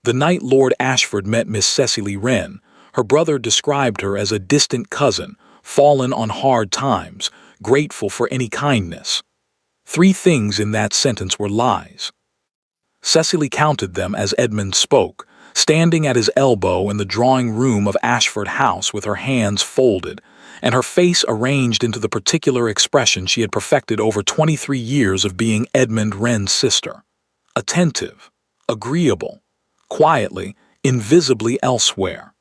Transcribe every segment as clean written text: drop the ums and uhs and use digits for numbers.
The night Lord Ashford met Miss Cecily Wren, her brother described her as a distant cousin, fallen on hard times, grateful for any kindness. 3 things in that sentence were lies. Cecily counted them as Edmund spoke, standing at his elbow in the drawing-room of Ashford House with her hands folded, and her face arranged into the particular expression she had perfected over 23 years of being Edmund Wren's sister. Attentive, agreeable, quietly, invisibly elsewhere.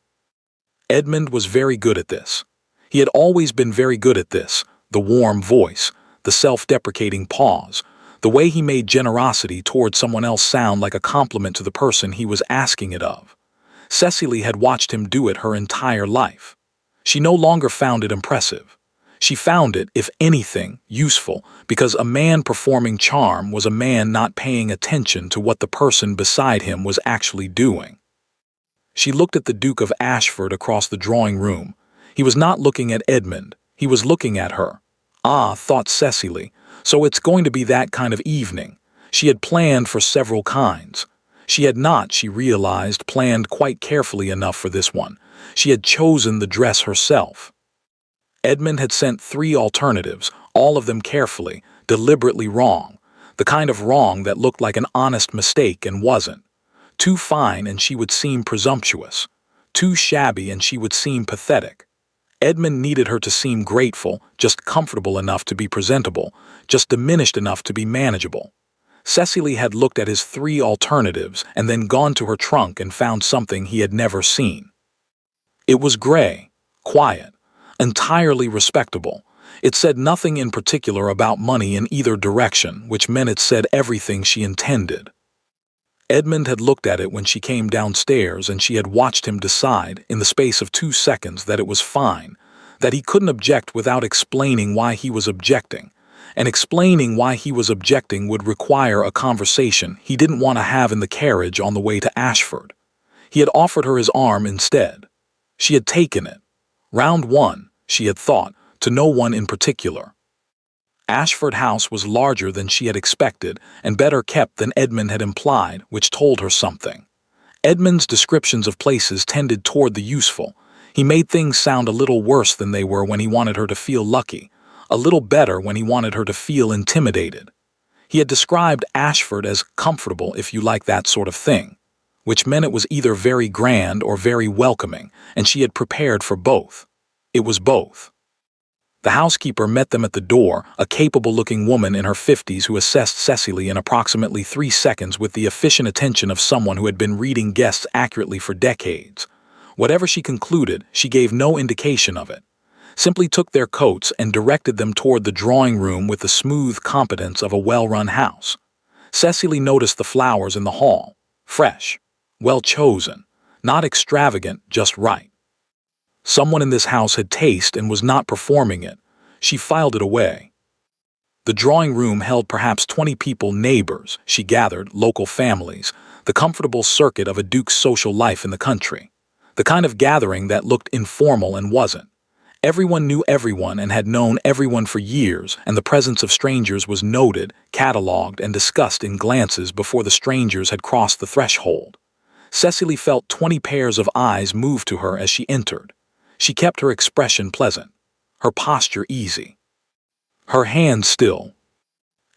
Edmund was very good at this. He had always been very good at this, the warm voice, the self-deprecating pause, the way he made generosity toward someone else sound like a compliment to the person he was asking it of. Cecily had watched him do it her entire life. She no longer found it impressive. She found it, if anything, useful, because a man performing charm was a man not paying attention to what the person beside him was actually doing. She looked at the Duke of Ashford across the drawing-room. He was not looking at Edmund. He was looking at her. Ah, thought Cecily, so it's going to be that kind of evening. She had planned for several kinds. She had not, she realized, planned quite carefully enough for this one. She had chosen the dress herself. Edmund had sent 3 alternatives, all of them carefully, deliberately wrong. The kind of wrong that looked like an honest mistake and wasn't. Too fine and she would seem presumptuous. Too shabby and she would seem pathetic. Edmund needed her to seem grateful, just comfortable enough to be presentable, just diminished enough to be manageable. Cecily had looked at his 3 alternatives and then gone to her trunk and found something he had never seen. It was gray, quiet, entirely respectable. It said nothing in particular about money in either direction, which meant it said everything she intended. Edmund had looked at it when she came downstairs and she had watched him decide, in the space of 2 seconds, that it was fine, that he couldn't object without explaining why he was objecting, and explaining why he was objecting would require a conversation he didn't want to have in the carriage on the way to Ashford. He had offered her his arm instead. She had taken it. Round 1, she had thought, to no one in particular. Ashford House was larger than she had expected and better kept than Edmund had implied, which told her something. Edmund's descriptions of places tended toward the useful. He made things sound a little worse than they were when he wanted her to feel lucky, a little better when he wanted her to feel intimidated. He had described Ashford as comfortable, if you like that sort of thing, which meant it was either very grand or very welcoming, and she had prepared for both. It was both. The housekeeper met them at the door, a capable-looking woman in her 50s who assessed Cecily in approximately 3 seconds with the efficient attention of someone who had been reading guests accurately for decades. Whatever she concluded, she gave no indication of it. Simply took their coats and directed them toward the drawing-room with the smooth competence of a well-run house. Cecily noticed the flowers in the hall. Fresh. Well chosen. Not extravagant, just right. Someone in this house had taste and was not performing it. She filed it away. The drawing-room held perhaps 20 people, neighbors, she gathered, local families, the comfortable circuit of a duke's social life in the country. The kind of gathering that looked informal and wasn't. Everyone knew everyone and had known everyone for years, and the presence of strangers was noted, catalogued, and discussed in glances before the strangers had crossed the threshold. Cecily felt 20 pairs of eyes move to her as she entered. She kept her expression pleasant, her posture easy, her hand still.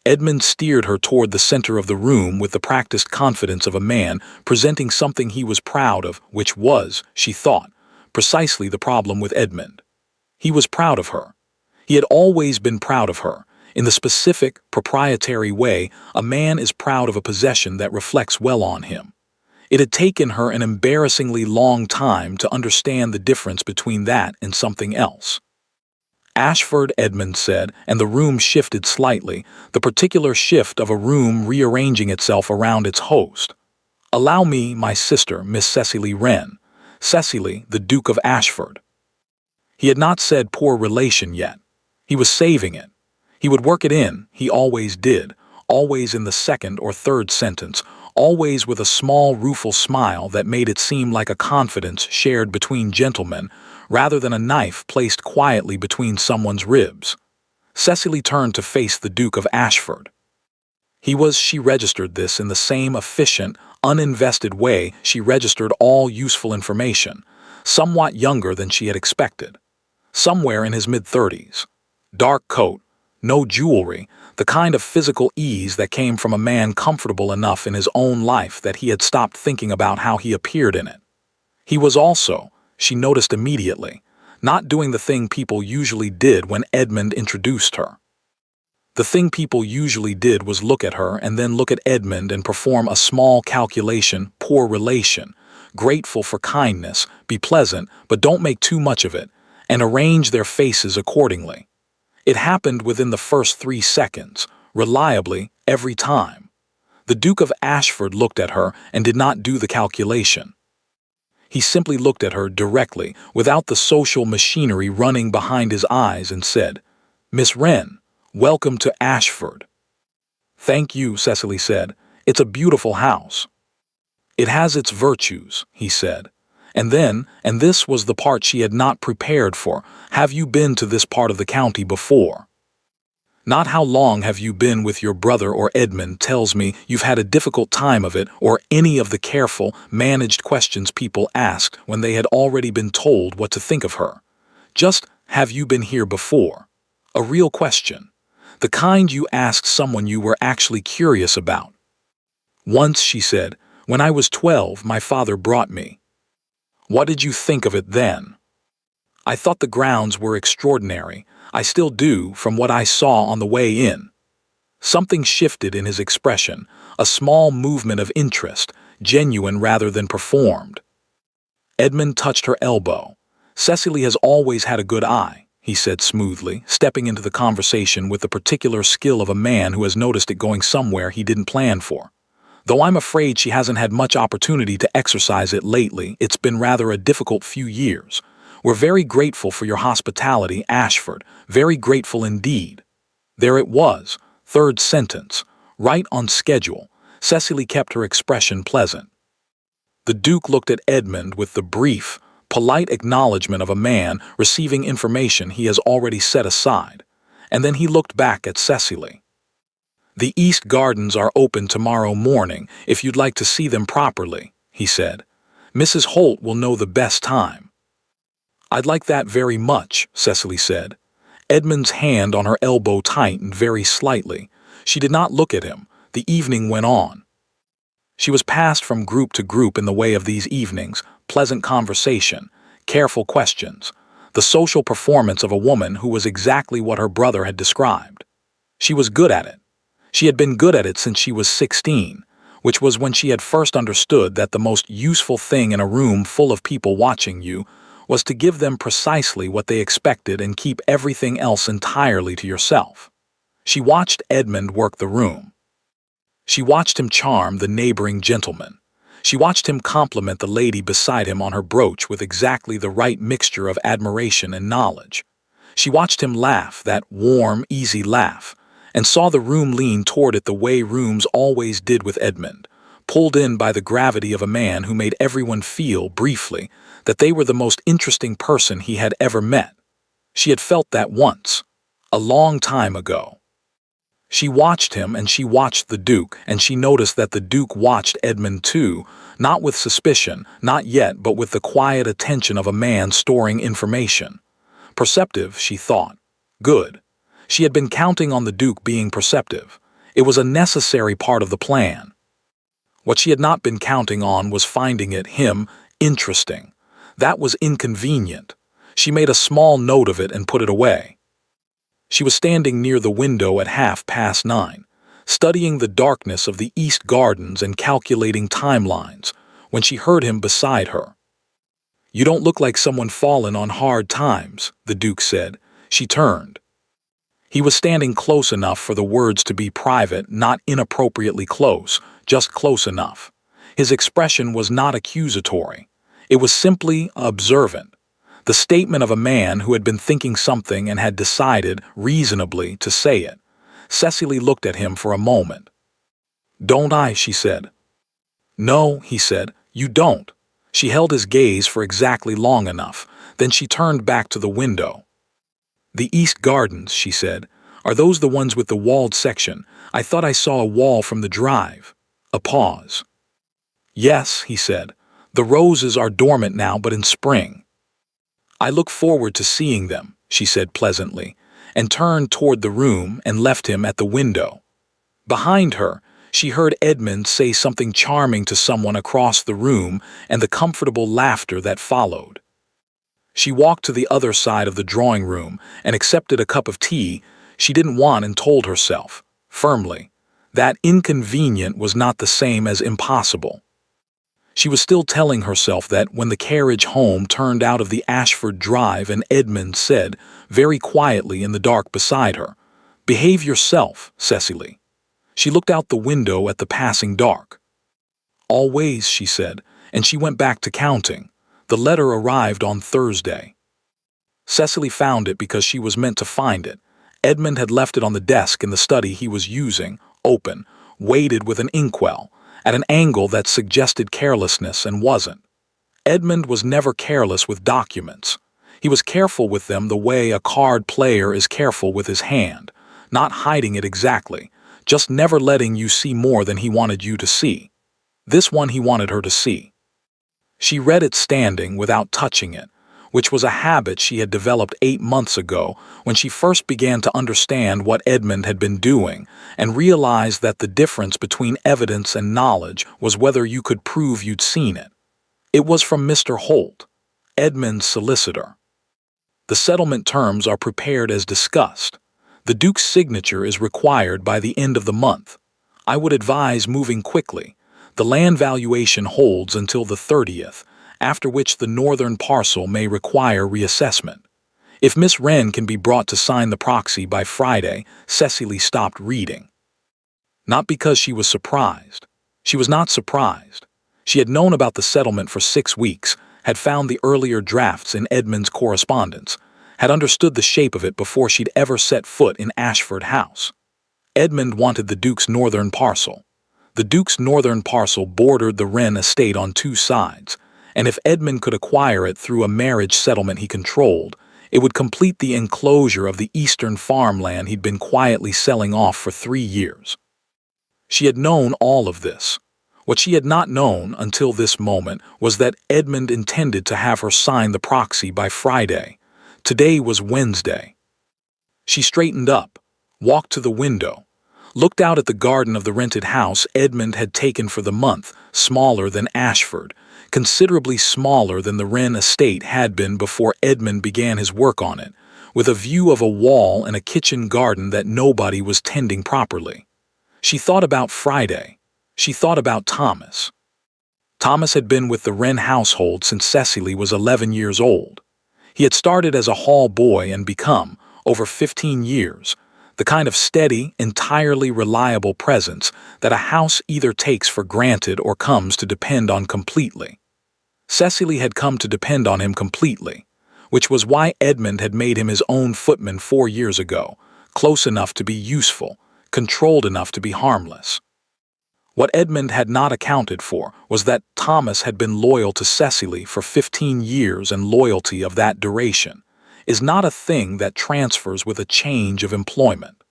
Edmund steered her toward the center of the room with the practiced confidence of a man presenting something he was proud of, which was, she thought, precisely the problem with Edmund. He was proud of her. He had always been proud of her. In the specific, proprietary way, a man is proud of a possession that reflects well on him. It had taken her an embarrassingly long time to understand the difference between that and something else. Ashford, Edmund said, and the room shifted slightly, the particular shift of a room rearranging itself around its host. Allow me, my sister, Miss Cecily Wren. Cecily, the Duke of Ashford. He had not said poor relation yet. He was saving it. He would work it in, he always did, always in the second or third sentence, always with a small, rueful smile that made it seem like a confidence shared between gentlemen, rather than a knife placed quietly between someone's ribs. Cecily turned to face the Duke of Ashford. He was, she registered this in the same efficient, uninvested way she registered all useful information, somewhat younger than she had expected. Somewhere in his mid-30s. Dark coat, no jewelry, the kind of physical ease that came from a man comfortable enough in his own life that he had stopped thinking about how he appeared in it. He was also, she noticed immediately, not doing the thing people usually did when Edmund introduced her. The thing people usually did was look at her and then look at Edmund and perform a small calculation, poor relation, grateful for kindness, be pleasant, but don't make too much of it, and arrange their faces accordingly. It happened within the first 3 seconds, reliably, every time. The Duke of Ashford looked at her and did not do the calculation. He simply looked at her directly, without the social machinery running behind his eyes, and said, "Miss Wren, welcome to Ashford." "Thank you," Cecily said. "It's a beautiful house." "It has its virtues," he said. And then, and this was the part she had not prepared for, "Have you been to this part of the county before?" Not "How long have you been with your brother?" or "Edmund tells me you've had a difficult time of it," or any of the careful, managed questions people asked when they had already been told what to think of her. Just, "Have you been here before?" A real question. The kind you asked someone you were actually curious about. "Once," she said, "when I was 12, my father brought me." "What did you think of it then?" "I thought the grounds were extraordinary. I still do, from what I saw on the way in." Something shifted in his expression, a small movement of interest, genuine rather than performed. Edmund touched her elbow. "Cecily has always had a good eye," he said smoothly, stepping into the conversation with the particular skill of a man who has noticed it going somewhere he didn't plan for. "Though I'm afraid she hasn't had much opportunity to exercise it lately. It's been rather a difficult few years. We're very grateful for your hospitality, Ashford, very grateful indeed." There it was, third sentence, right on schedule. Cecily kept her expression pleasant. The Duke looked at Edmund with the brief, polite acknowledgement of a man receiving information he has already set aside, and then he looked back at Cecily. "The East Gardens are open tomorrow morning if you'd like to see them properly," he said. "Mrs. Holt will know the best time." "I'd like that very much," Cecily said. Edmund's hand on her elbow tightened very slightly. She did not look at him. The evening went on. She was passed from group to group in the way of these evenings, pleasant conversation, careful questions, the social performance of a woman who was exactly what her brother had described. She was good at it. She had been good at it since she was 16, which was when she had first understood that the most useful thing in a room full of people watching you was to give them precisely what they expected and keep everything else entirely to yourself. She watched Edmund work the room. She watched him charm the neighboring gentleman. She watched him compliment the lady beside him on her brooch with exactly the right mixture of admiration and knowledge. She watched him laugh, that warm, easy laugh, and saw the room lean toward it the way rooms always did with Edmund, pulled in by the gravity of a man who made everyone feel, briefly, that they were the most interesting person he had ever met. She had felt that once, a long time ago. She watched him and she watched the Duke, and she noticed that the Duke watched Edmund too, not with suspicion, not yet, but with the quiet attention of a man storing information. Perceptive, she thought. Good. She had been counting on the Duke being perceptive. It was a necessary part of the plan. What she had not been counting on was finding him, interesting. That was inconvenient. She made a small note of it and put it away. She was standing near the window at 9:30, studying the darkness of the East Gardens and calculating timelines, when she heard him beside her. "You don't look like someone fallen on hard times," the Duke said. She turned. He was standing close enough for the words to be private, not inappropriately close, just close enough. His expression was not accusatory. It was simply observant. The statement of a man who had been thinking something and had decided, reasonably, to say it. Cecily looked at him for a moment. "Don't I?" she said. "No," he said, "you don't." She held his gaze for exactly long enough. Then she turned back to the window. "The East Gardens," she said. "Are those the ones with the walled section? I thought I saw a wall from the drive." A pause. "Yes," he said. "The roses are dormant now, but in spring." "I look forward to seeing them," she said pleasantly, and turned toward the room and left him at the window. Behind her, she heard Edmund say something charming to someone across the room and the comfortable laughter that followed. She walked to the other side of the drawing room and accepted a cup of tea she didn't want and told herself, firmly, that inconvenient was not the same as impossible. She was still telling herself that when the carriage home turned out of the Ashford Drive and Edmund said, very quietly in the dark beside her, "Behave yourself, Cecily." She looked out the window at the passing dark. "Always," she said, and she went back to counting. The letter arrived on Thursday. Cecily found it because she was meant to find it. Edmund had left it on the desk in the study he was using, open, weighted with an inkwell, at an angle that suggested carelessness and wasn't. Edmund was never careless with documents. He was careful with them the way a card player is careful with his hand, not hiding it exactly, just never letting you see more than he wanted you to see. This one he wanted her to see. She read it standing without touching it, which was a habit she had developed 8 months ago when she first began to understand what Edmund had been doing and realized that the difference between evidence and knowledge was whether you could prove you'd seen it. It was from Mr. Holt, Edmund's solicitor. The settlement terms are prepared as discussed. The Duke's signature is required by the end of the month. I would advise moving quickly. The land valuation holds until the 30th, after which the northern parcel may require reassessment. If Miss Wren can be brought to sign the proxy by Friday, Cecily stopped reading. Not because she was surprised. She was not surprised. She had known about the settlement for 6 weeks, had found the earlier drafts in Edmund's correspondence, had understood the shape of it before she'd ever set foot in Ashford House. Edmund wanted the Duke's northern parcel. The Duke's northern parcel bordered the Wren estate on 2 sides, and if Edmund could acquire it through a marriage settlement he controlled, it would complete the enclosure of the eastern farmland he'd been quietly selling off for 3 years. She had known all of this. What she had not known until this moment was that Edmund intended to have her sign the proxy by Friday. Today was Wednesday. She straightened up, walked to the window, looked out at the garden of the rented house Edmund had taken for the month, smaller than Ashford, considerably smaller than the Wren estate had been before Edmund began his work on it, with a view of a wall and a kitchen garden that nobody was tending properly. She thought about Friday. She thought about Thomas. Thomas had been with the Wren household since Cecily was 11 years old. He had started as a hall boy and become, over 15 years, the kind of steady, entirely reliable presence that a house either takes for granted or comes to depend on completely. Cecily had come to depend on him completely, which was why Edmund had made him his own footman 4 years ago, close enough to be useful, controlled enough to be harmless. What Edmund had not accounted for was that Thomas had been loyal to Cecily for 15 years, and loyalty of that duration is not a thing that transfers with a change of employment.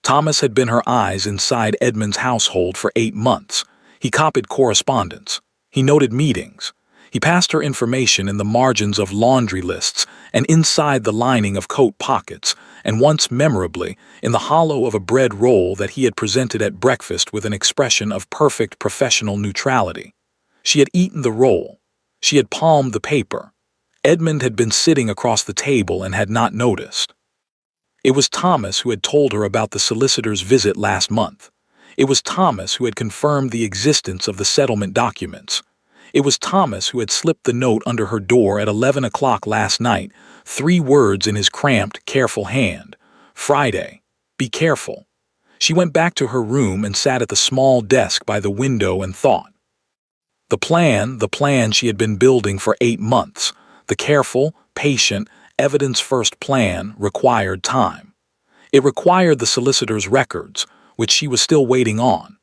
Thomas had been her eyes inside Edmund's household for 8 months. He copied correspondence. He noted meetings. He passed her information in the margins of laundry lists and inside the lining of coat pockets, and once memorably, in the hollow of a bread roll that he had presented at breakfast with an expression of perfect professional neutrality. She had eaten the roll. She had palmed the paper. Edmund had been sitting across the table and had not noticed. It was Thomas who had told her about the solicitor's visit last month. It was Thomas who had confirmed the existence of the settlement documents. It was Thomas who had slipped the note under her door at 11 o'clock last night, 3 words in his cramped, careful hand. Friday. Be careful. She went back to her room and sat at the small desk by the window and thought. The plan she had been building for 8 months, the careful, patient, evidence-first plan required time. It required the solicitor's records, which she was still waiting on.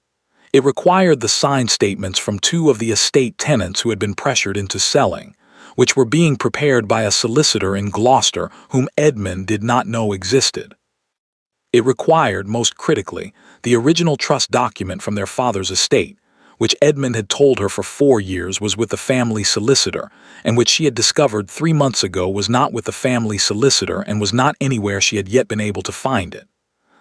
It required the signed statements from 2 of the estate tenants who had been pressured into selling, which were being prepared by a solicitor in Gloucester whom Edmund did not know existed. It required, most critically, the original trust document from their father's estate, which Edmund had told her for 4 years was with the family solicitor, and which she had discovered 3 months ago was not with the family solicitor and was not anywhere she had yet been able to find it.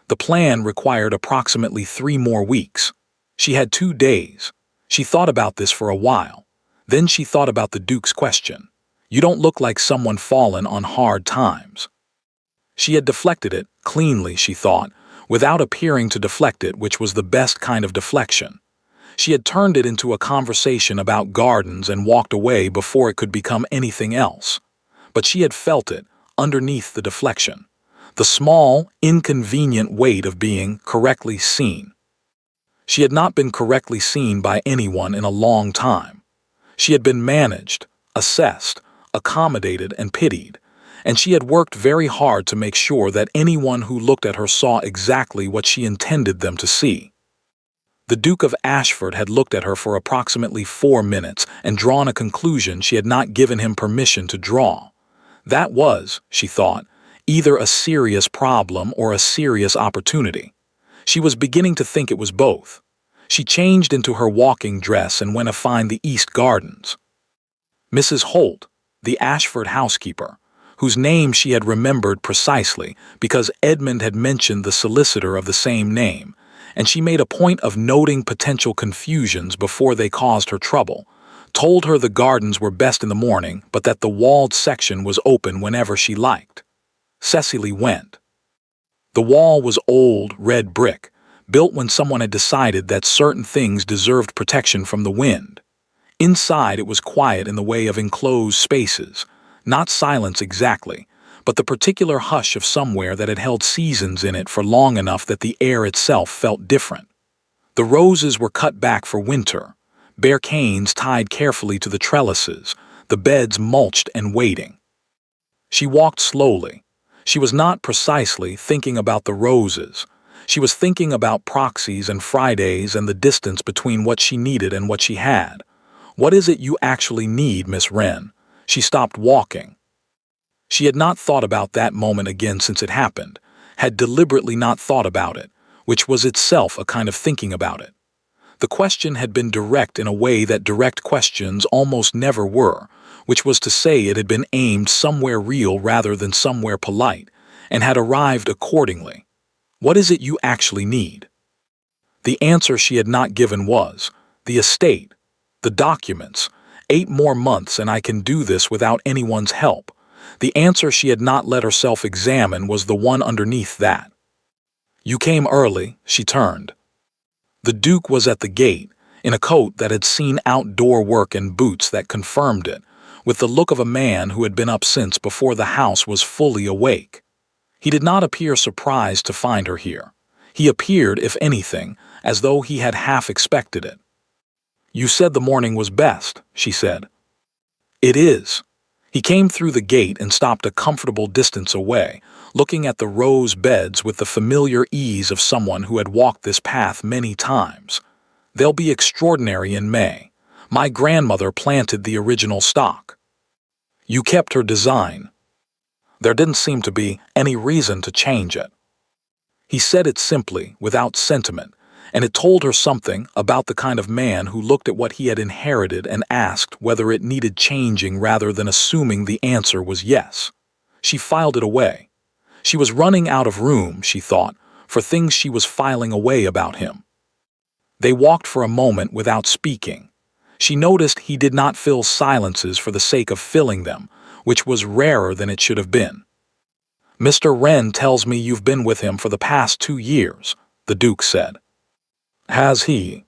The plan required approximately 3 more weeks. She had 2 days. She thought about this for a while. Then she thought about the Duke's question. "You don't look like someone fallen on hard times." She had deflected it, cleanly, she thought, without appearing to deflect it, which was the best kind of deflection. She had turned it into a conversation about gardens and walked away before it could become anything else. But she had felt it, underneath the deflection. The small, inconvenient weight of being correctly seen. She had not been correctly seen by anyone in a long time. She had been managed, assessed, accommodated, and pitied, and she had worked very hard to make sure that anyone who looked at her saw exactly what she intended them to see. The Duke of Ashford had looked at her for approximately 4 minutes and drawn a conclusion she had not given him permission to draw. That was, she thought, either a serious problem or a serious opportunity. She was beginning to think it was both. She changed into her walking dress and went to find the East Gardens. Mrs. Holt, the Ashford housekeeper, whose name she had remembered precisely because Edmund had mentioned the solicitor of the same name, and she made a point of noting potential confusions before they caused her trouble, told her the gardens were best in the morning but that the walled section was open whenever she liked. Cecily went. The wall was old, red brick, built when someone had decided that certain things deserved protection from the wind. Inside it was quiet in the way of enclosed spaces, not silence exactly, but the particular hush of somewhere that had held seasons in it for long enough that the air itself felt different. The roses were cut back for winter, bare canes tied carefully to the trellises, the beds mulched and waiting. She walked slowly. She was not precisely thinking about the roses. She was thinking about proxies and Fridays and the distance between what she needed and what she had. What is it you actually need, Miss Wren? She stopped walking. She had not thought about that moment again since it happened, had deliberately not thought about it, which was itself a kind of thinking about it. The question had been direct in a way that direct questions almost never were, which was to say it had been aimed somewhere real rather than somewhere polite, and had arrived accordingly. What is it you actually need? The answer she had not given was, the estate, the documents, 8 more months and I can do this without anyone's help. The answer she had not let herself examine was the one underneath that. You came early, she turned. The Duke was at the gate, in a coat that had seen outdoor work and boots that confirmed it, with the look of a man who had been up since before the house was fully awake. He did not appear surprised to find her here. He appeared, if anything, as though he had half expected it. You said the morning was best, she said. It is. He came through the gate and stopped a comfortable distance away, looking at the rose beds with the familiar ease of someone who had walked this path many times. They'll be extraordinary in May. My grandmother planted the original stock. You kept her design. There didn't seem to be any reason to change it. He said it simply, without sentiment, and it told her something about the kind of man who looked at what he had inherited and asked whether it needed changing rather than assuming the answer was yes. She filed it away. She was running out of room, she thought, for things she was filing away about him. They walked for a moment without speaking. She noticed he did not fill silences for the sake of filling them, which was rarer than it should have been. Mr. Wren tells me you've been with him for the past 2 years, the Duke said. Has he?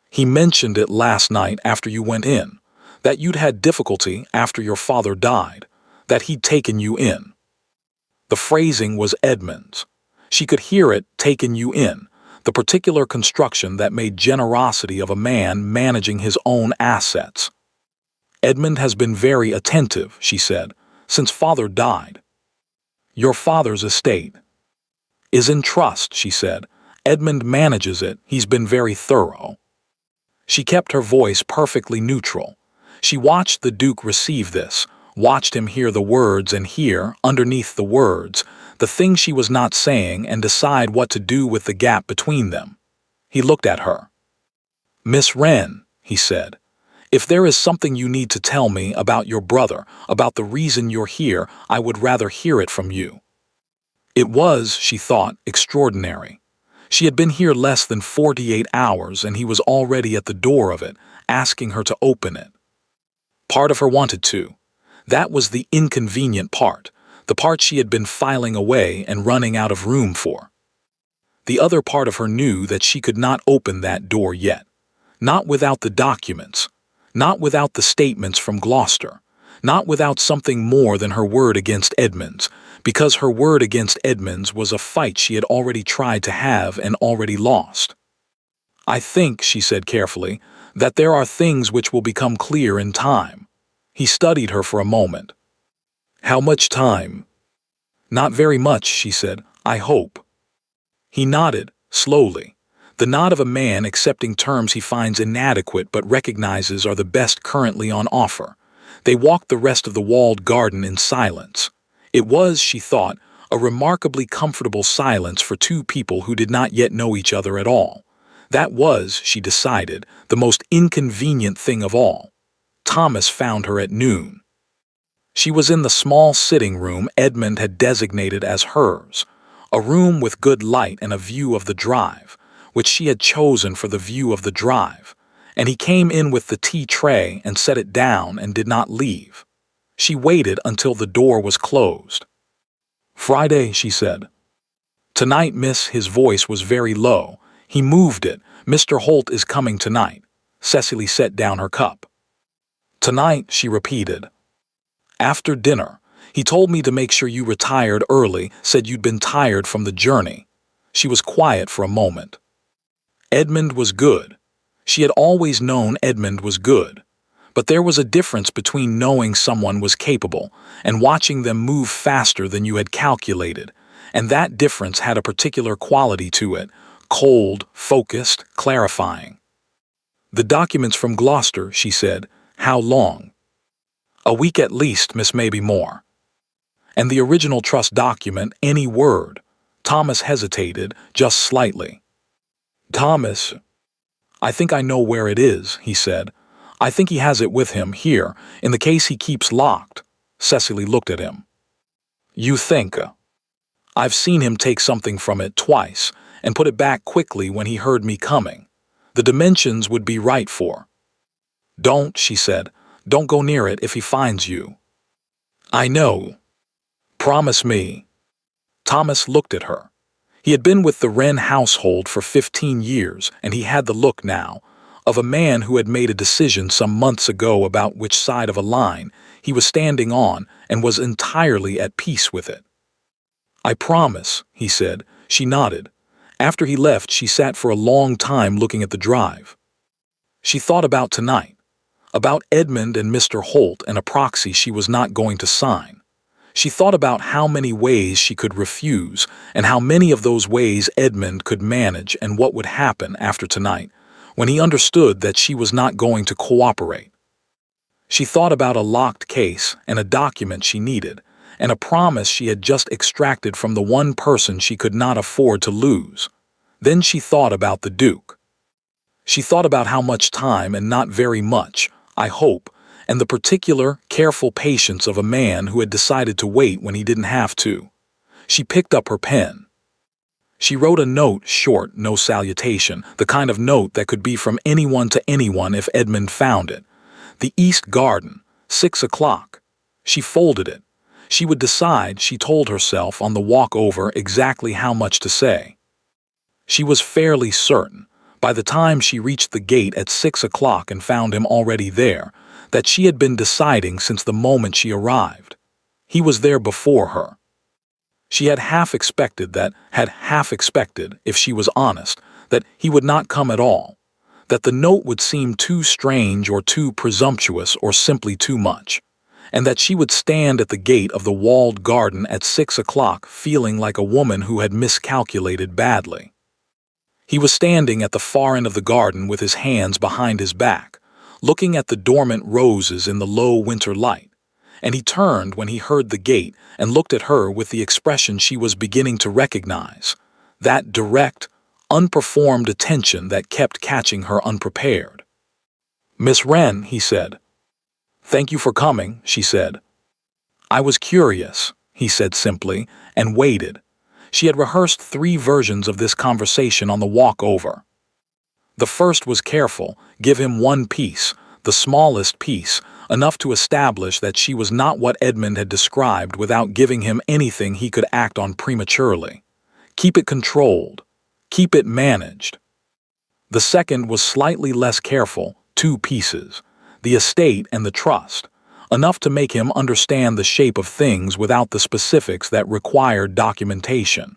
He mentioned it last night after you went in, that you'd had difficulty after your father died, that he'd taken you in. The phrasing was Edmund's. She could hear it, taken you in, the particular construction that made generosity of a man managing his own assets. Edmund has been very attentive, she said, since father died. Your father's estate is in trust, she said. Edmund manages it. He's been very thorough. She kept her voice perfectly neutral. She watched the Duke receive this, watched him hear the words and hear, underneath the words, the thing she was not saying and decide what to do with the gap between them. He looked at her. "Miss Wren," he said, "if there is something you need to tell me about your brother, about the reason you're here, I would rather hear it from you." It was, she thought, extraordinary. She had been here less than 48 hours and he was already at the door of it, asking her to open it. Part of her wanted to. That was the inconvenient part, the part she had been filing away and running out of room for. The other part of her knew that she could not open that door yet. Not without the documents, not without the statements from Gloucester, not without something more than her word against Edmonds, because her word against Edmonds was a fight she had already tried to have and already lost. "I think," she said carefully, "that there are things which will become clear in time." He studied her for a moment. "How much time?" "Not very much," she said. "I hope." He nodded, slowly, the nod of a man accepting terms he finds inadequate but recognizes are the best currently on offer. They walked the rest of the walled garden in silence. It was, she thought, a remarkably comfortable silence for two people who did not yet know each other at all. That was, she decided, the most inconvenient thing of all. Thomas found her at noon. She was in the small sitting room Edmund had designated as hers, a room with good light and a view of the drive, which she had chosen for the view of the drive, and he came in with the tea tray and set it down and did not leave. She waited until the door was closed. "Friday," she said. "Tonight, miss." His voice was very low. He moved it. "Mr. Holt is coming tonight." Cecily set down her cup. "Tonight," she repeated. "After dinner. He told me to make sure you retired early, said you'd been tired from the journey." She was quiet for a moment. Edmund was good. She had always known Edmund was good. But there was a difference between knowing someone was capable and watching them move faster than you had calculated, and that difference had a particular quality to it, cold, focused, clarifying. "The documents from Gloucester," she said. "How long?" "A week at least, miss, maybe more." "And the original trust document, any word?" Thomas hesitated, just slightly. "Thomas, I think I know where it is," he said. "I think he has it with him, here, in the case he keeps locked." Cecily looked at him. "You think?" "I've seen him take something from it twice, and put it back quickly when he heard me coming. The dimensions would be right for." "Don't," she said. "Don't go near it if he finds you." "I know. Promise me." Thomas looked at her. He had been with the Wren household for 15 years, and he had the look now of a man who had made a decision some months ago about which side of a line he was standing on and was entirely at peace with it. "I promise," he said. She nodded. After he left, she sat for a long time looking at the drive. She thought about tonight, about Edmund and Mr. Holt and a proxy she was not going to sign. She thought about how many ways she could refuse and how many of those ways Edmund could manage and what would happen after tonight, when he understood that she was not going to cooperate. She thought about a locked case and a document she needed, and a promise she had just extracted from the one person she could not afford to lose. Then she thought about the Duke. She thought about how much time, and not very much, I hope, and the particular, careful patience of a man who had decided to wait when he didn't have to. She picked up her pen. She wrote a note, short, no salutation, the kind of note that could be from anyone to anyone if Edmund found it. The East Garden, 6 o'clock. She folded it. She would decide, she told herself on the walk over, exactly how much to say. She was fairly certain, by the time she reached the gate at 6 o'clock and found him already there, that she had been deciding since the moment she arrived. He was there before her. She had half expected, if she was honest, that he would not come at all, that the note would seem too strange or too presumptuous or simply too much, and that she would stand at the gate of the walled garden at 6 o'clock feeling like a woman who had miscalculated badly. He was standing at the far end of the garden with his hands behind his back, looking at the dormant roses in the low winter light, and he turned when he heard the gate and looked at her with the expression she was beginning to recognize, that direct, unperformed attention that kept catching her unprepared. "Miss Wren," he said. "Thank you for coming," she said. "I was curious," he said simply, and waited. She had rehearsed 3 versions of this conversation on the walk over. The first was careful, give him one piece, the smallest piece, enough to establish that she was not what Edmund had described without giving him anything he could act on prematurely. Keep it controlled. Keep it managed. The second was slightly less careful, 2 pieces, the estate and the trust, enough to make him understand the shape of things without the specifics that required documentation.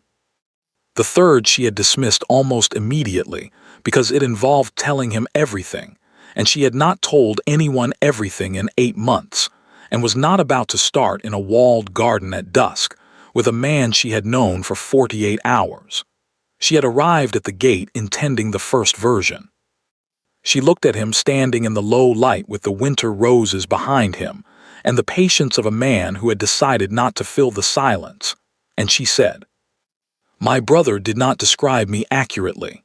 The third she had dismissed almost immediately because it involved telling him everything, and she had not told anyone everything in 8 months, and was not about to start in a walled garden at dusk with a man she had known for 48 hours. She had arrived at the gate intending the first version. She looked at him standing in the low light with the winter roses behind him, and the patience of a man who had decided not to fill the silence, and she said, "My brother did not describe me accurately."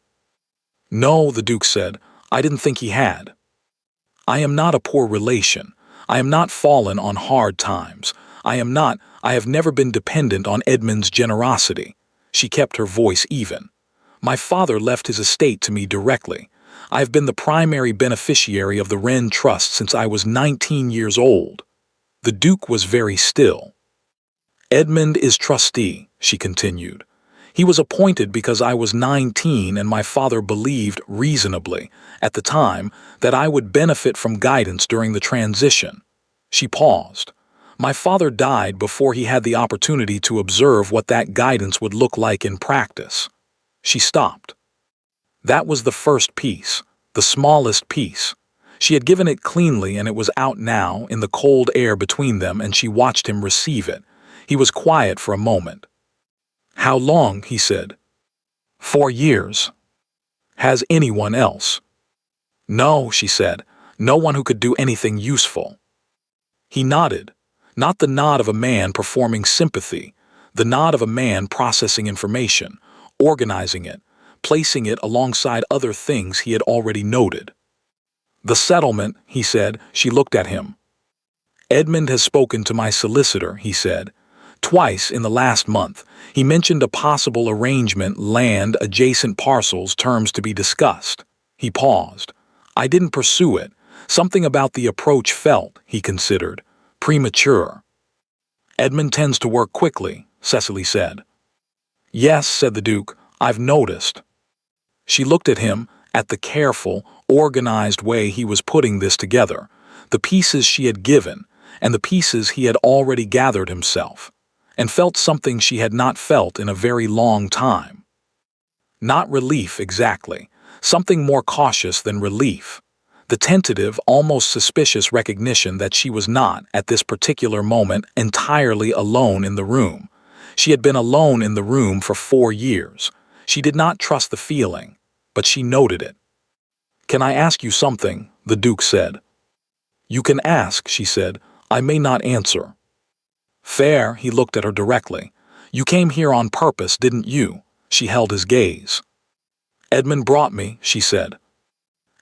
"No," the Duke said, "I didn't think he had. I am not a poor relation. I am not fallen on hard times. I have never been dependent on Edmund's generosity." She kept her voice even. "My father left his estate to me directly. I have been the primary beneficiary of the Wren Trust since I was 19 years old." The Duke was very still. "Edmund is trustee," she continued. "He was appointed because I was 19 and my father believed, reasonably, at the time, that I would benefit from guidance during the transition." She paused. "My father died before he had the opportunity to observe what that guidance would look like in practice." She stopped. That was the first piece, the smallest piece. She had given it cleanly and it was out now in the cold air between them, and she watched him receive it. He was quiet for a moment. "How long?" he said. 4 years. "Has anyone else?" "No," she said. "No one who could do anything useful." He nodded. Not the nod of a man performing sympathy, the nod of a man processing information, organizing it, placing it alongside other things he had already noted. "The settlement," he said. She looked at him. "Edmund has spoken to my solicitor," he said. "Twice in the last month. He mentioned a possible arrangement, land, adjacent parcels, terms to be discussed." He paused. "I didn't pursue it. Something about the approach felt," he considered, "premature." "Edmund tends to work quickly," Cecily said. "Yes," said the Duke, "I've noticed." She looked at him, at the careful, organized way he was putting this together, the pieces she had given, and the pieces he had already gathered himself, and felt something she had not felt in a very long time. Not relief exactly, something more cautious than relief. The tentative, almost suspicious recognition that she was not, at this particular moment, entirely alone in the room. She had been alone in the room for 4 years. She did not trust the feeling, but she noted it. "Can I ask you something?" the Duke said. "You can ask," she said. "I may not answer." "Fair," he looked at her directly. "You came here on purpose, didn't you?" She held his gaze. "Edmund brought me," she said.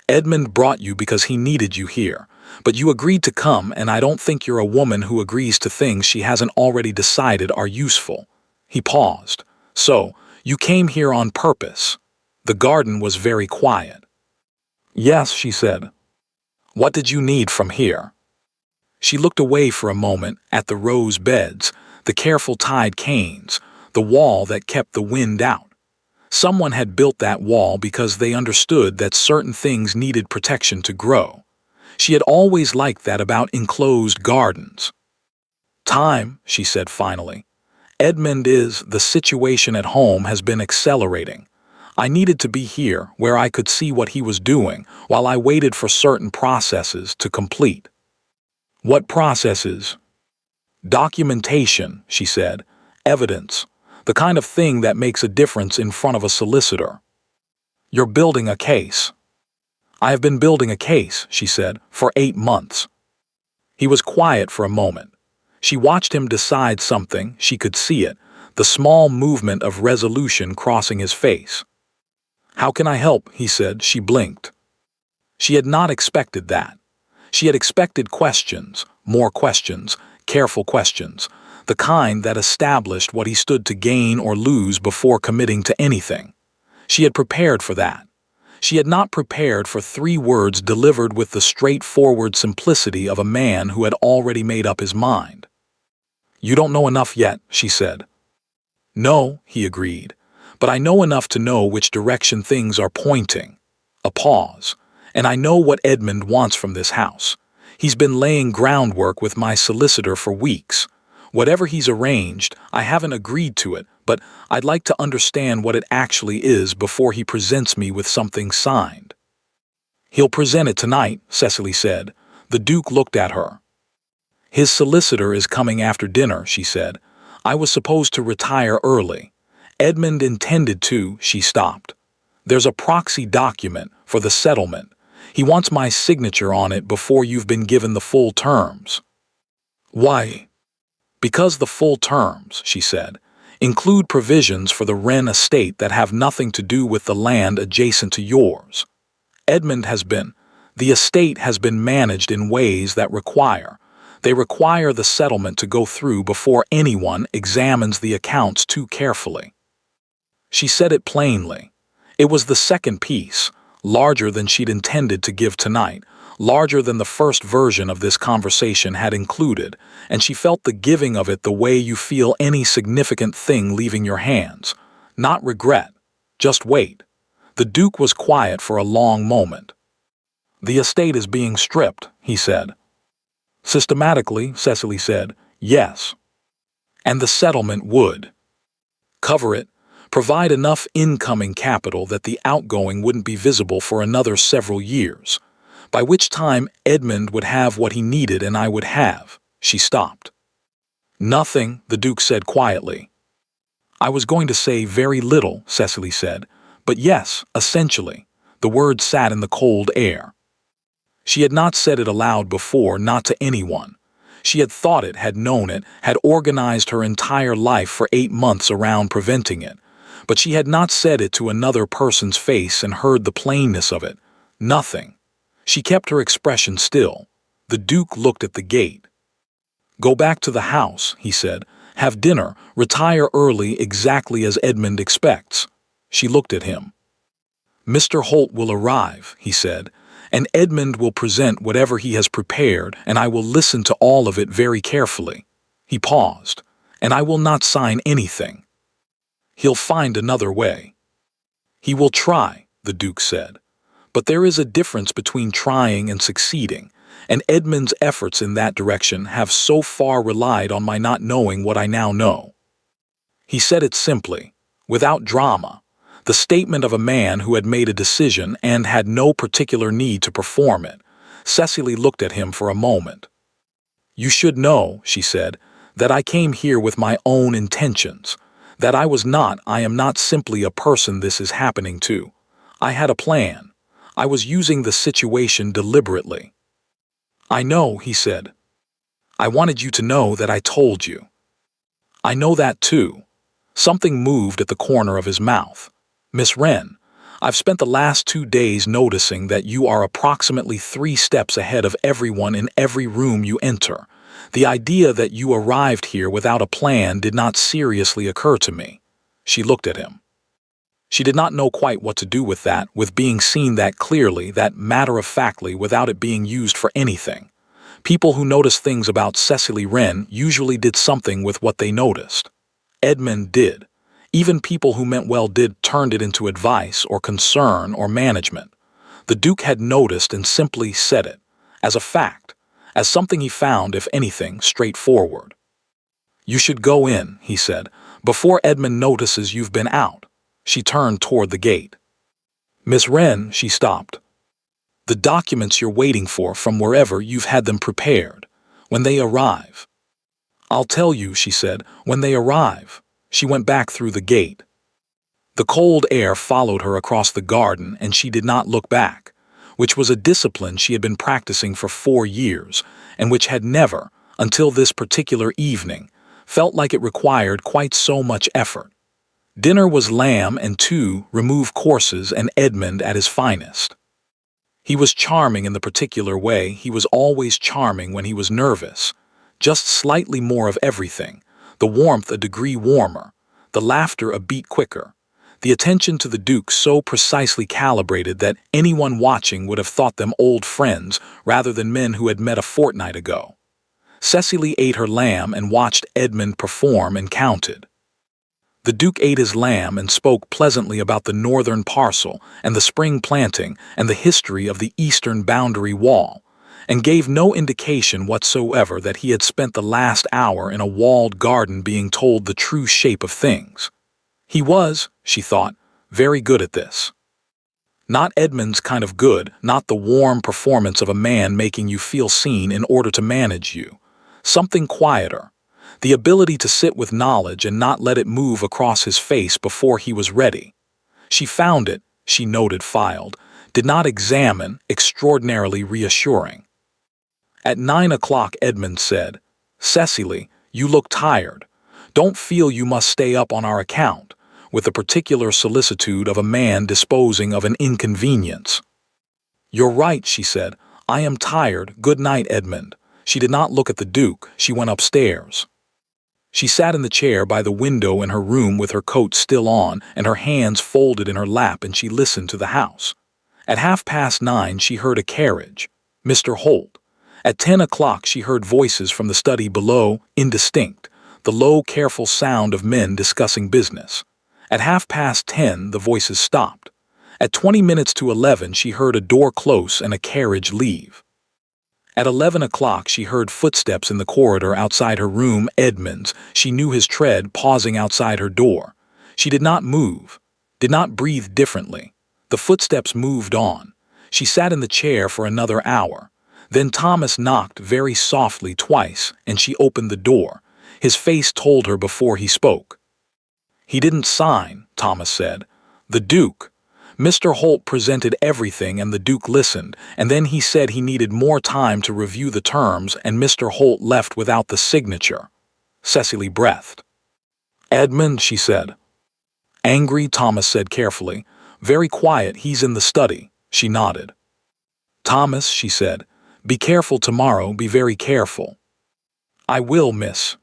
"Edmund brought you because he needed you here, but you agreed to come, and I don't think you're a woman who agrees to things she hasn't already decided are useful." He paused. "So, you came here on purpose." The garden was very quiet. "Yes," she said. "What did you need from here?" She looked away for a moment at the rose beds, the careful tied canes, the wall that kept the wind out. Someone had built that wall because they understood that certain things needed protection to grow. She had always liked that about enclosed gardens. "Time," she said finally. The situation at home has been accelerating. I needed to be here where I could see what he was doing while I waited for certain processes to complete." "What processes?" "Documentation," she said. "Evidence. The kind of thing that makes a difference in front of a solicitor." "You're building a case." "I have been building a case," she said, "for 8 months." He was quiet for a moment. She watched him decide something. She could see it, the small movement of resolution crossing his face. "How can I help?" he said. She blinked. She had not expected that. She had expected questions, more questions, careful questions, the kind that established what he stood to gain or lose before committing to anything. She had prepared for that. She had not prepared for 3 words delivered with the straightforward simplicity of a man who had already made up his mind. "You don't know enough yet," she said. "No," he agreed, "but I know enough to know which direction things are pointing." A pause. "And I know what Edmund wants from this house. He's been laying groundwork with my solicitor for weeks. Whatever he's arranged, I haven't agreed to it, but I'd like to understand what it actually is before he presents me with something signed." "He'll present it tonight," Cecily said. The Duke looked at her. "His solicitor is coming after dinner," she said. "I was supposed to retire early. Edmund intended to." She stopped. "There's a proxy document for the settlement. He wants my signature on it before you've been given the full terms." "Why?" "Because the full terms," she said, "include provisions for the Wren estate that have nothing to do with the land adjacent to yours. The estate has been managed in ways that require the settlement to go through before anyone examines the accounts too carefully." She said it plainly. It was the second piece, larger than she'd intended to give tonight, larger than the first version of this conversation had included, and she felt the giving of it the way you feel any significant thing leaving your hands. Not regret, just wait. The Duke was quiet for a long moment. "The estate is being stripped," he said. "Systematically," Cecily said. "Yes." "And the settlement would cover it, provide enough incoming capital that the outgoing wouldn't be visible for another several years, by which time Edmund would have what he needed and I would have." She stopped. "Nothing," the Duke said quietly. "I was going to say very little," Cecily said, "but yes, essentially." The word sat in the cold air. She had not said it aloud before, not to anyone. She had thought it, had known it, had organized her entire life for 8 months around preventing it. But she had not said it to another person's face and heard the plainness of it. Nothing. She kept her expression still. The Duke looked at the gate. "Go back to the house," he said. "Have dinner, retire early exactly as Edmund expects." She looked at him. "Mr. Holt will arrive," he said, "and Edmund will present whatever he has prepared, and I will listen to all of it very carefully." He paused. "And I will not sign anything. He'll find another way." "He will try," the Duke said. "But there is a difference between trying and succeeding, and Edmund's efforts in that direction have so far relied on my not knowing what I now know." He said it simply, without drama, the statement of a man who had made a decision and had no particular need to perform it. Cecily looked at him for a moment. "You should know," she said, "that I came here with my own intentions. That I am not simply a person this is happening to. I had a plan. I was using the situation deliberately." "I know," he said. "I wanted you to know that I told you." "I know that too." Something moved at the corner of his mouth. "Miss Wren, I've spent the last 2 days noticing that you are approximately 3 steps ahead of everyone in every room you enter. The idea that you arrived here without a plan did not seriously occur to me." She looked at him. She did not know quite what to do with that, with being seen that clearly, that matter-of-factly, without it being used for anything. People who noticed things about Cecily Wren usually did something with what they noticed. Edmund did. Even people who meant well turned it into advice or concern or management. The Duke had noticed and simply said it, as a fact, as something he found, if anything, straightforward. "You should go in," he said, "before Edmund notices you've been out." She turned toward the gate. "Miss Wren," she stopped. "The documents you're waiting for from wherever you've had them prepared. When they arrive." "I'll tell you," she said, "when they arrive." She went back through the gate. The cold air followed her across the garden, and she did not look back, which was a discipline she had been practicing for 4 years, and which had never, until this particular evening, felt like it required quite so much effort. Dinner was lamb and 2 remove courses and Edmund at his finest. He was charming in the particular way he was always charming when he was nervous. Just slightly more of everything, the warmth a degree warmer, the laughter a beat quicker, the attention to the Duke so precisely calibrated that anyone watching would have thought them old friends rather than men who had met a fortnight ago. Cecily ate her lamb and watched Edmund perform and counted. The Duke ate his lamb and spoke pleasantly about the northern parcel and the spring planting and the history of the eastern boundary wall, and gave no indication whatsoever that he had spent the last hour in a walled garden being told the true shape of things. He was, she thought, very good at this. Not Edmund's kind of good, not the warm performance of a man making you feel seen in order to manage you. Something quieter. The ability to sit with knowledge and not let it move across his face before he was ready. She found it, she noted filed, did not examine, extraordinarily reassuring. At 9 o'clock Edmund said, "Cecily, you look tired. Don't feel you must stay up on our account," with the particular solicitude of a man disposing of an inconvenience. "You're right," she said. "I am tired. Good night, Edmund." She did not look at the Duke. She went upstairs. She sat in the chair by the window in her room with her coat still on and her hands folded in her lap, and she listened to the house. At 9:30 she heard a carriage. Mr. Holt. At 10 o'clock she heard voices from the study below, indistinct, the low, careful sound of men discussing business. At 10:30 the voices stopped. At 20 minutes to 11 she heard a door close and a carriage leave. At 11 o'clock she heard footsteps in the corridor outside her room, Edmund's. She knew his tread pausing outside her door. She did not move, did not breathe differently. The footsteps moved on. She sat in the chair for another hour. Then Thomas knocked very softly twice, and she opened the door. His face told her before he spoke. "He didn't sign," Thomas said. "The Duke." Mr. Holt presented everything and the Duke listened, and then he said he needed more time to review the terms, and Mr. Holt left without the signature. Cecily breathed. "Edmund," she said. "Angry," Thomas said carefully. "Very quiet, he's in the study." She nodded. "Thomas," she said, "be careful tomorrow, be very careful." "I will, miss."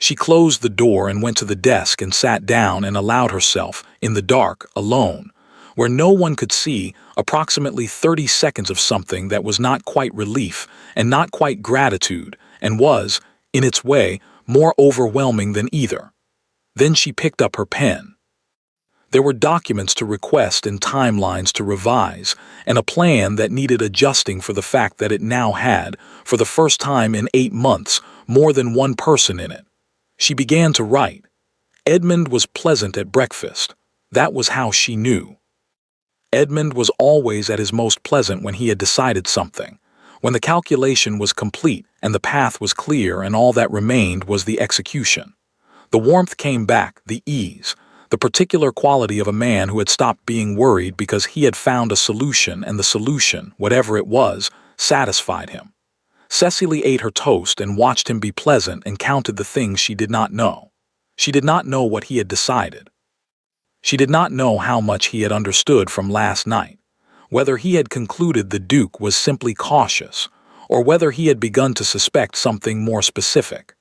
She closed the door and went to the desk and sat down and allowed herself, in the dark, alone, where no one could see, approximately 30 seconds of something that was not quite relief and not quite gratitude, and was, in its way, more overwhelming than either. Then she picked up her pen. There were documents to request and timelines to revise, and a plan that needed adjusting for the fact that it now had, for the first time in 8 months, more than one person in it. She began to write. Edmund was pleasant at breakfast. That was how she knew. Edmund was always at his most pleasant when he had decided something, when the calculation was complete and the path was clear and all that remained was the execution. The warmth came back, the ease, the particular quality of a man who had stopped being worried because he had found a solution, and the solution, whatever it was, satisfied him. Cecily ate her toast and watched him be pleasant and counted the things she did not know. She did not know what he had decided. She did not know how much he had understood from last night, whether he had concluded the Duke was simply cautious, or whether he had begun to suspect something more specific.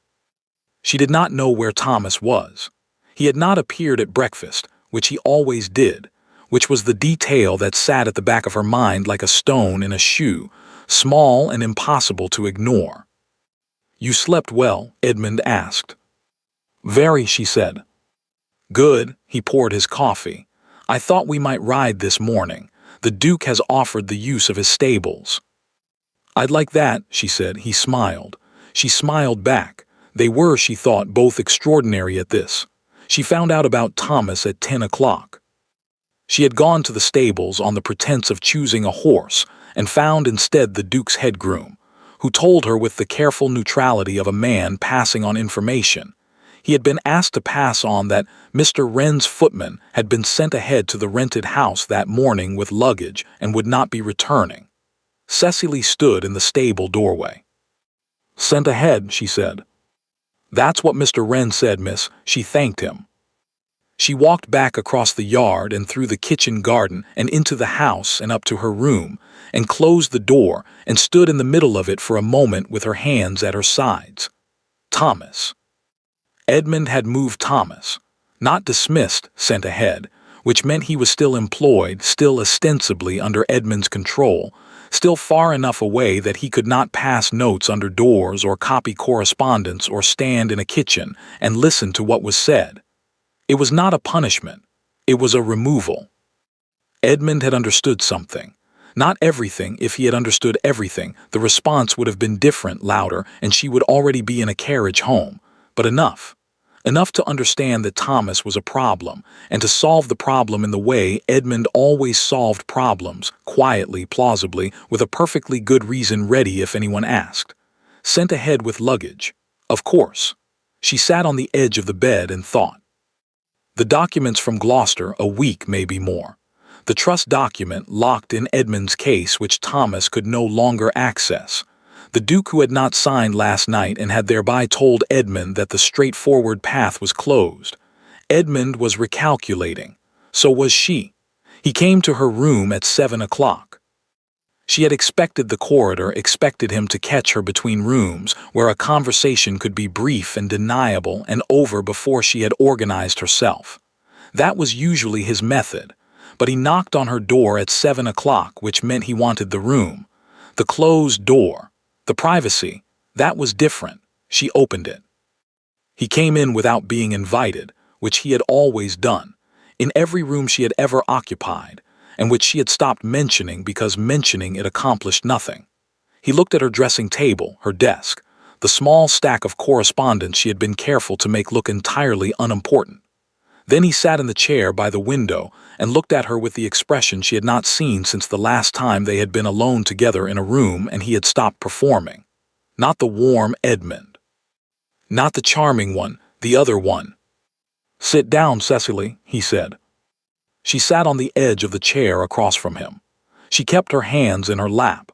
She did not know where Thomas was. He had not appeared at breakfast, which he always did, which was the detail that sat at the back of her mind like a stone in a shoe, small and impossible to ignore. "You slept well?" Edmund asked. "Very," she said. "Good." He poured his coffee. "I thought we might ride this morning. The Duke has offered the use of his stables." "I'd like that," she said. He smiled. She smiled back. They were, she thought, both extraordinary at this. She found out about Thomas at 10 o'clock. She had gone to the stables on the pretense of choosing a horse, and found instead the Duke's head groom, who told her with the careful neutrality of a man passing on information. He had been asked to pass on that Mr. Wren's footman had been sent ahead to the rented house that morning with luggage and would not be returning. Cecily stood in the stable doorway. "Sent ahead," she said. "That's what Mr. Wren said, miss." She thanked him. She walked back across the yard and through the kitchen garden and into the house and up to her room, and closed the door and stood in the middle of it for a moment with her hands at her sides. Thomas. Edmund had moved Thomas. Not dismissed, sent ahead, which meant he was still employed, still ostensibly under Edmund's control, still far enough away that he could not pass notes under doors or copy correspondence or stand in a kitchen and listen to what was said. It was not a punishment. It was a removal. Edmund had understood something. Not everything. If he had understood everything, the response would have been different, louder, and she would already be in a carriage home. But enough. Enough to understand that Thomas was a problem, and to solve the problem in the way Edmund always solved problems, quietly, plausibly, with a perfectly good reason ready if anyone asked. Sent ahead with luggage. Of course. She sat on the edge of the bed and thought. The documents from Gloucester, a week, maybe more. The trust document locked in Edmund's case which Thomas could no longer access. The Duke who had not signed last night and had thereby told Edmund that the straightforward path was closed. Edmund was recalculating. So was she. He came to her room at 7 o'clock. She had expected the corridor, expected him to catch her between rooms, where a conversation could be brief and deniable and over before she had organized herself. That was usually his method. But he knocked on her door at 7 o'clock, which meant he wanted the room. The closed door. The privacy, that was different. She opened it. He came in without being invited, which he had always done, in every room she had ever occupied, and which she had stopped mentioning because mentioning it accomplished nothing. He looked at her dressing table, her desk, the small stack of correspondence she had been careful to make look entirely unimportant. Then he sat in the chair by the window and looked at her with the expression she had not seen since the last time they had been alone together in a room and he had stopped performing. Not the warm Edmund. Not the charming one, the other one. "Sit down, Cecily," he said. She sat on the edge of the chair across from him. She kept her hands in her lap.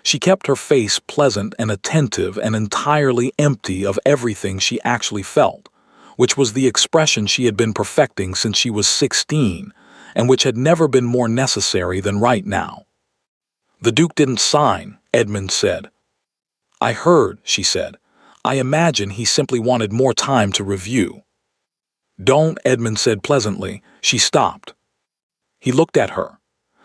She kept her face pleasant and attentive and entirely empty of everything she actually felt, which was the expression she had been perfecting since she was 16, and which had never been more necessary than right now. "The Duke didn't sign," Edmund said. "I heard," she said. "I imagine he simply wanted more time to review." "Don't," Edmund said pleasantly. She stopped. He looked at her.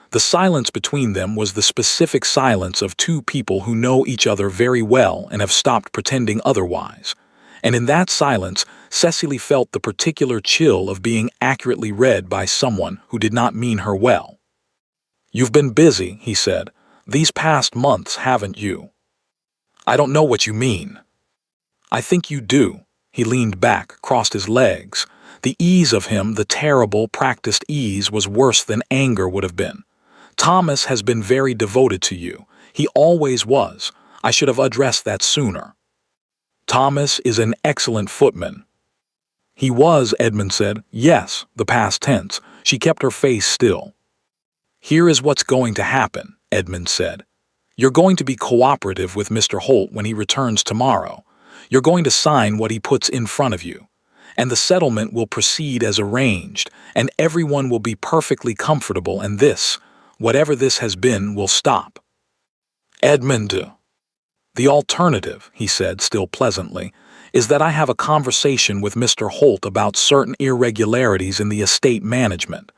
The silence between them was the specific silence of two people who know each other very well and have stopped pretending otherwise. And in that silence, Cecily felt the particular chill of being accurately read by someone who did not mean her well. "You've been busy," he said, "these past months, haven't you?" "I don't know what you mean." "I think you do." He leaned back, crossed his legs. The ease of him, the terrible, practiced ease, was worse than anger would have been. "Thomas has been very devoted to you. He always was. I should have addressed that sooner." "Thomas is an excellent footman." "He was," Edmund said. "Yes," the past tense. She kept her face still. "Here is what's going to happen," Edmund said. "You're going to be cooperative with Mr. Holt when he returns tomorrow. You're going to sign what he puts in front of you. And the settlement will proceed as arranged, and everyone will be perfectly comfortable, and this, whatever this has been, will stop." "Edmund." "The alternative," he said, still pleasantly, "is that I have a conversation with Mr. Holt about certain irregularities in the estate management.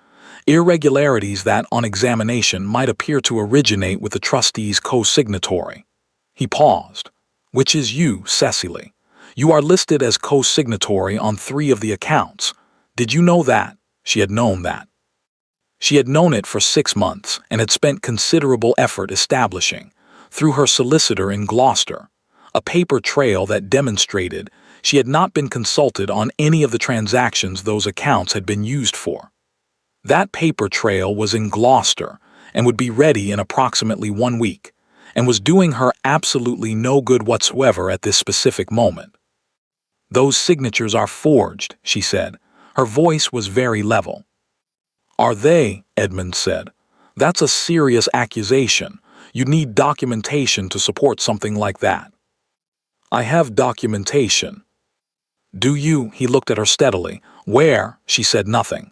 Irregularities that, on examination, might appear to originate with the trustee's co-signatory." He paused. "Which is you, Cecily. You are listed as co-signatory on 3 of the accounts. Did you know that?" She had known that. She had known it for 6 months and had spent considerable effort establishing, through her solicitor in Gloucester, a paper trail that demonstrated she had not been consulted on any of the transactions those accounts had been used for. That paper trail was in Gloucester and would be ready in approximately 1 week, and was doing her absolutely no good whatsoever at this specific moment. "Those signatures are forged," she said. Her voice was very level. "Are they?" Edmund said. "That's a serious accusation. You'd need documentation to support something like that." "I have documentation." Do you? He looked at her steadily. Where? She said nothing.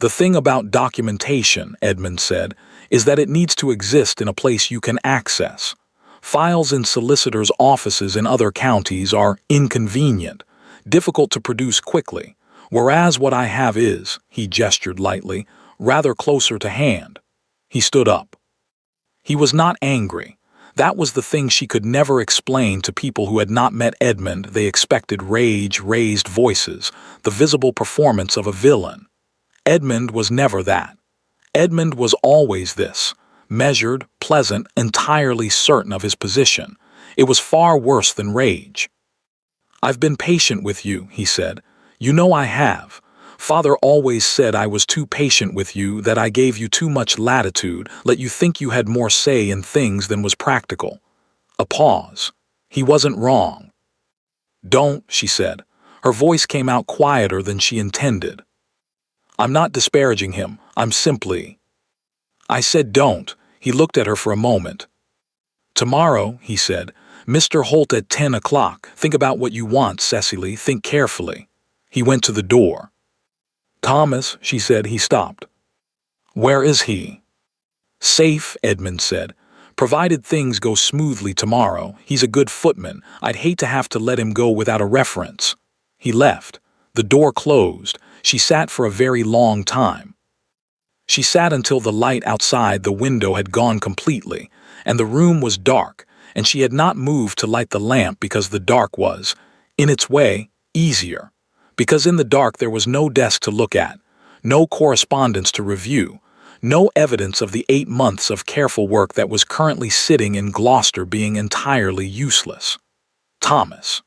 The thing about documentation, Edmund said, is that it needs to exist in a place you can access. Files in solicitors' offices in other counties are inconvenient, difficult to produce quickly, whereas what I have is, he gestured lightly, rather closer to hand. He stood up. He was not angry. That was the thing she could never explain to people who had not met Edmund. They expected rage, raised voices, the visible performance of a villain. Edmund was never that. Edmund was always this, measured, pleasant, entirely certain of his position. It was far worse than rage. I've been patient with you, he said. You know I have. Father always said I was too patient with you, that I gave you too much latitude, let you think you had more say in things than was practical. A pause. He wasn't wrong. Don't, she said. Her voice came out quieter than she intended. I'm not disparaging him, I'm simply... I said don't. He looked at her for a moment. Tomorrow, he said, Mr. Holt at 10 o'clock. Think about what you want, Cecily, think carefully. He went to the door. Thomas, she said. He stopped. Where is he? Safe, Edmund said. Provided things go smoothly tomorrow. He's a good footman. I'd hate to have to let him go without a reference. He left. The door closed. She sat for a very long time. She sat until the light outside the window had gone completely, and the room was dark, and she had not moved to light the lamp because the dark was, in its way, easier. Because in the dark there was no desk to look at, no correspondence to review, no evidence of the 8 months of careful work that was currently sitting in Gloucester being entirely useless. Thomas.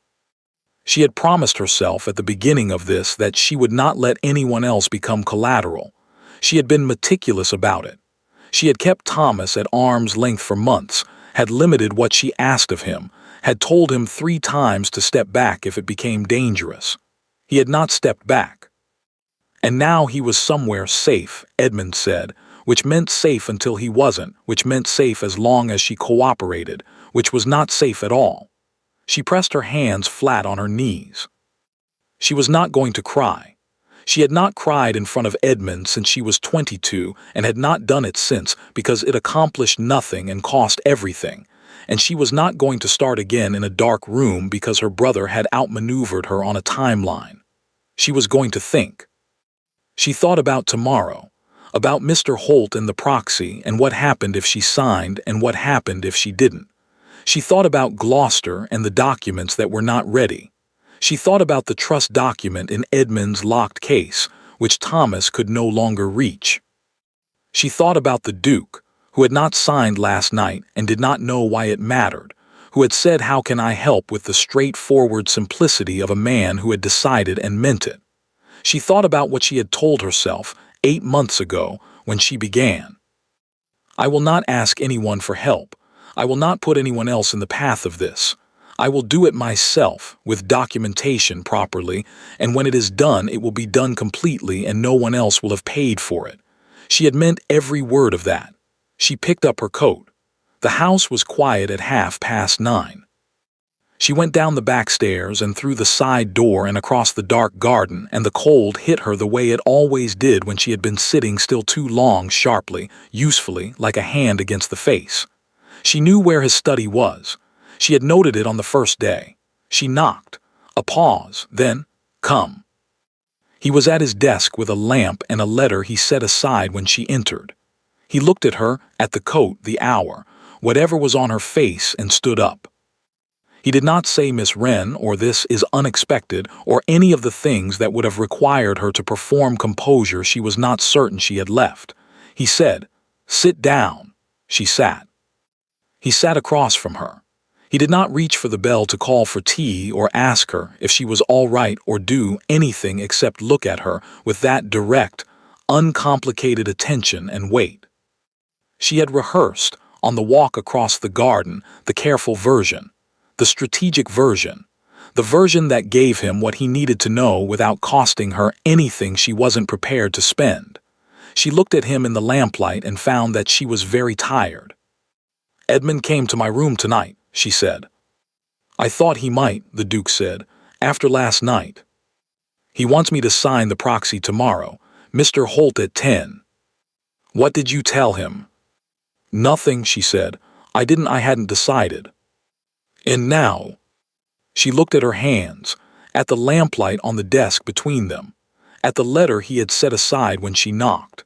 She had promised herself at the beginning of this that she would not let anyone else become collateral. She had been meticulous about it. She had kept Thomas at arm's length for months, had limited what she asked of him, had told him 3 times to step back if it became dangerous. He had not stepped back. And now he was somewhere safe, Edmund said, which meant safe until he wasn't, which meant safe as long as she cooperated, which was not safe at all. She pressed her hands flat on her knees. She was not going to cry. She had not cried in front of Edmund since she was 22 and had not done it since because it accomplished nothing and cost everything, and she was not going to start again in a dark room because her brother had outmaneuvered her on a timeline. She was going to think. She thought about tomorrow, about Mr. Holt and the proxy and what happened if she signed and what happened if she didn't. She thought about Gloucester and the documents that were not ready. She thought about the trust document in Edmund's locked case, which Thomas could no longer reach. She thought about the Duke, who had not signed last night and did not know why it mattered, who had said, "How can I help?" with the straightforward simplicity of a man who had decided and meant it. She thought about what she had told herself 8 months ago when she began. I will not ask anyone for help. I will not put anyone else in the path of this. I will do it myself, with documentation properly, and when it is done, it will be done completely and no one else will have paid for it. She had meant every word of that. She picked up her coat. The house was quiet at 9:30. She went down the back stairs and through the side door and across the dark garden, and the cold hit her the way it always did when she had been sitting still too long, sharply, usefully, like a hand against the face. She knew where his study was. She had noted it on the first day. She knocked. A pause, then, "Come." He was at his desk with a lamp and a letter he set aside when she entered. He looked at her, at the coat, the hour, whatever was on her face, and stood up. He did not say Miss Wren or this is unexpected or any of the things that would have required her to perform composure she was not certain she had left. He said, "Sit down." She sat. He sat across from her. He did not reach for the bell to call for tea or ask her if she was all right or do anything except look at her with that direct, uncomplicated attention and wait. She had rehearsed, on the walk across the garden, the careful version, the strategic version, the version that gave him what he needed to know without costing her anything she wasn't prepared to spend. She looked at him in the lamplight and found that she was very tired. "Edmund came to my room tonight," she said. "I thought he might," the Duke said, After last night. He wants me to sign the proxy tomorrow. Mr. Holt at 10. What did you tell him? Nothing, she said. I hadn't decided. And now? She looked at her hands, at the lamplight on the desk between them, at the letter he had set aside when she knocked.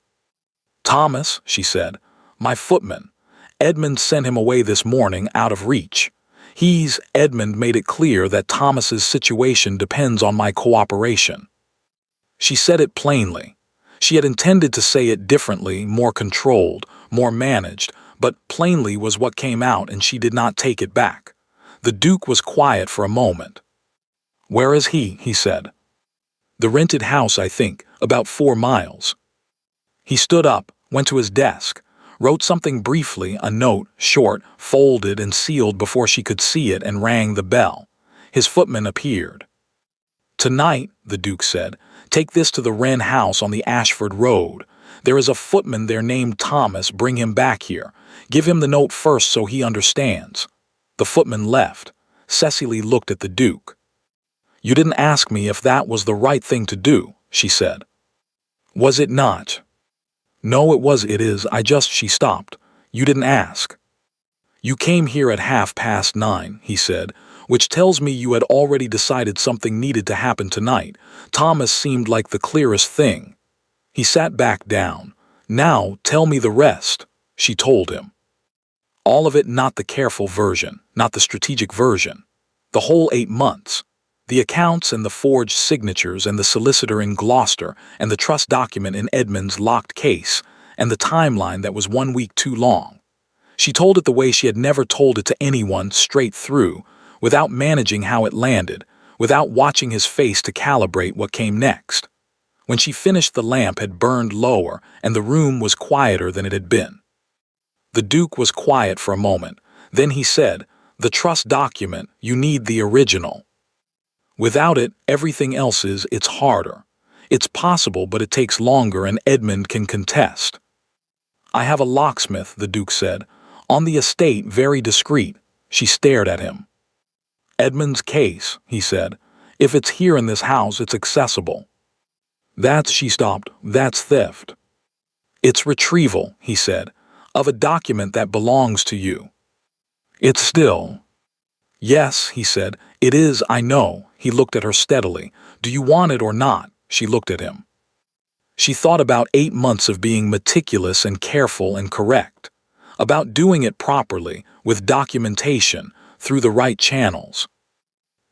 Thomas, she said, my footman. Edmund sent him away this morning out of reach. Edmund made it clear that Thomas's situation depends on my cooperation. She said it plainly. She had intended to say it differently, more controlled, more managed, but plainly was what came out, and she did not take it back. The Duke was quiet for a moment. Where is he said. The rented house, I think, about 4 miles. He stood up, went to his desk, wrote something briefly, a note, short, folded and sealed before she could see it, and rang the bell. His footman appeared. Tonight, the Duke said, take this to the Wren house on the Ashford Road. There is a footman there named Thomas. Bring him back here. Give him the note first so he understands. The footman left. Cecily looked at the Duke. You didn't ask me if that was the right thing to do, she said. Was it not? No, it is. She stopped. You didn't ask. You came here at 9:30, he said, which tells me you had already decided something needed to happen tonight. Thomas seemed like the clearest thing. He sat back down. Now, tell me the rest, she told him. All of it, not the careful version, not the strategic version. The whole 8 months. The accounts and the forged signatures and the solicitor in Gloucester and the trust document in Edmund's locked case and the timeline that was 1 week too long. She told it the way she had never told it to anyone, straight through, without managing how it landed, without watching his face to calibrate what came next. When she finished, the lamp had burned lower and the room was quieter than it had been. The Duke was quiet for a moment. Then he said, the trust document, you need the original. Without it, everything else it's harder. It's possible, but it takes longer, and Edmund can contest. I have a locksmith, the Duke said. On the estate, very discreet. She stared at him. Edmund's case, he said. If it's here in this house, it's accessible. She stopped. That's theft. It's retrieval, he said, of a document that belongs to you. It's still. Yes, he said. It is, I know. He looked at her steadily. Do you want it or not? She looked at him. She thought about 8 months of being meticulous and careful and correct, about doing it properly, with documentation, through the right channels.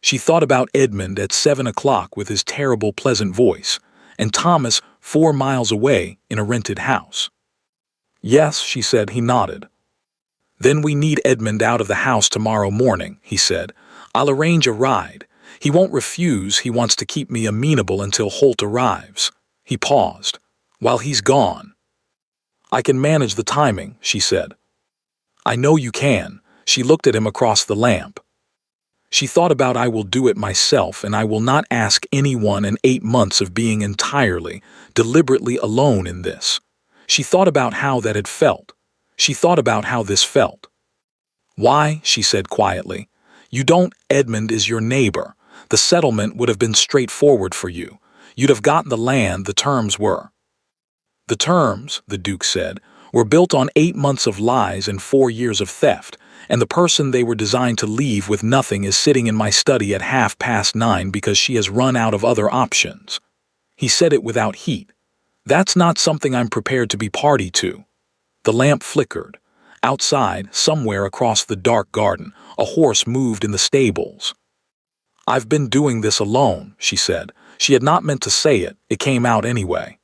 She thought about Edmund at 7 o'clock with his terrible pleasant voice, and Thomas 4 miles away in a rented house. Yes, she said. He nodded. Then we need Edmund out of the house tomorrow morning, he said. I'll arrange a ride. He won't refuse. He wants to keep me amenable until Holt arrives. He paused. While he's gone. I can manage the timing, she said. I know you can. She looked at him across the lamp. She thought about I will do it myself, and I will not ask anyone in 8 months of being entirely, deliberately alone in this. She thought about how that had felt. She thought about how this felt. Why, she said quietly. You don't. Edmund is your neighbor. The settlement would have been straightforward for you. You'd have gotten the land. The terms were. The terms, the Duke said, were built on 8 months of lies and 4 years of theft, and the person they were designed to leave with nothing is sitting in my study at 9:30 because she has run out of other options. He said it without heat. That's not something I'm prepared to be party to. The lamp flickered. Outside, somewhere across the dark garden, a horse moved in the stables. I've been doing this alone, she said. She had not meant to say it. It came out anyway.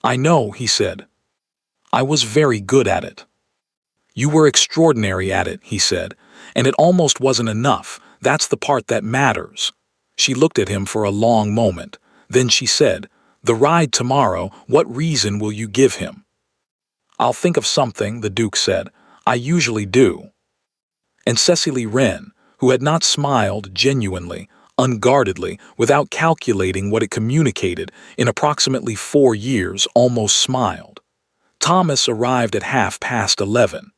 I know, he said. I was very good at it. You were extraordinary at it, he said, and it almost wasn't enough. That's the part that matters. She looked at him for a long moment. Then she said, the ride tomorrow, what reason will you give him? I'll think of something, the Duke said. I usually do. And Cecily Wren, who had not smiled genuinely, unguardedly, without calculating what it communicated in approximately 4 years, almost smiled. Thomas arrived at 11:30.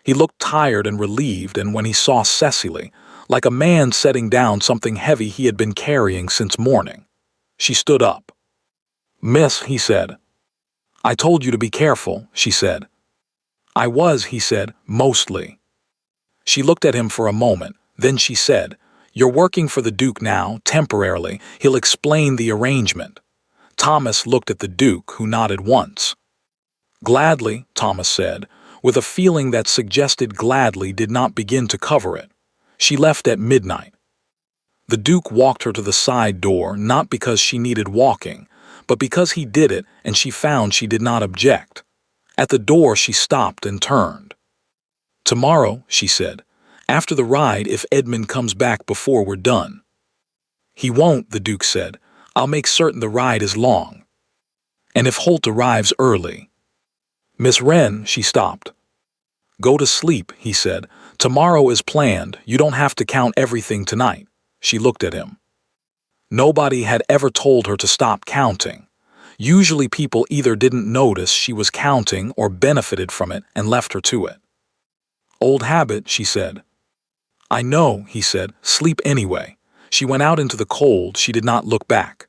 He looked tired and relieved, and when he saw Cecily, like a man setting down something heavy he had been carrying since morning. She stood up. "Miss," he said. "I told you to be careful," she said. "I was," he said, "mostly." She looked at him for a moment, then she said, "You're working for the Duke now, temporarily. He'll explain the arrangement." Thomas looked at the Duke, who nodded once. "Gladly," Thomas said, with a feeling that suggested gladly did not begin to cover it. She left at midnight. The Duke walked her to the side door, not because she needed walking, but because he did it and she found she did not object. At the door she stopped and turned. "Tomorrow," she said, "after the ride, if Edmund comes back before we're done." "He won't," the Duke said. "I'll make certain the ride is long. And if Holt arrives early." "Miss Wren," she stopped. "Go to sleep," he said. "Tomorrow is planned. You don't have to count everything tonight." She looked at him. Nobody had ever told her to stop counting. Usually people either didn't notice she was counting or benefited from it and left her to it. "Old habit," she said. "I know," he said. "Sleep anyway." She went out into the cold. She did not look back.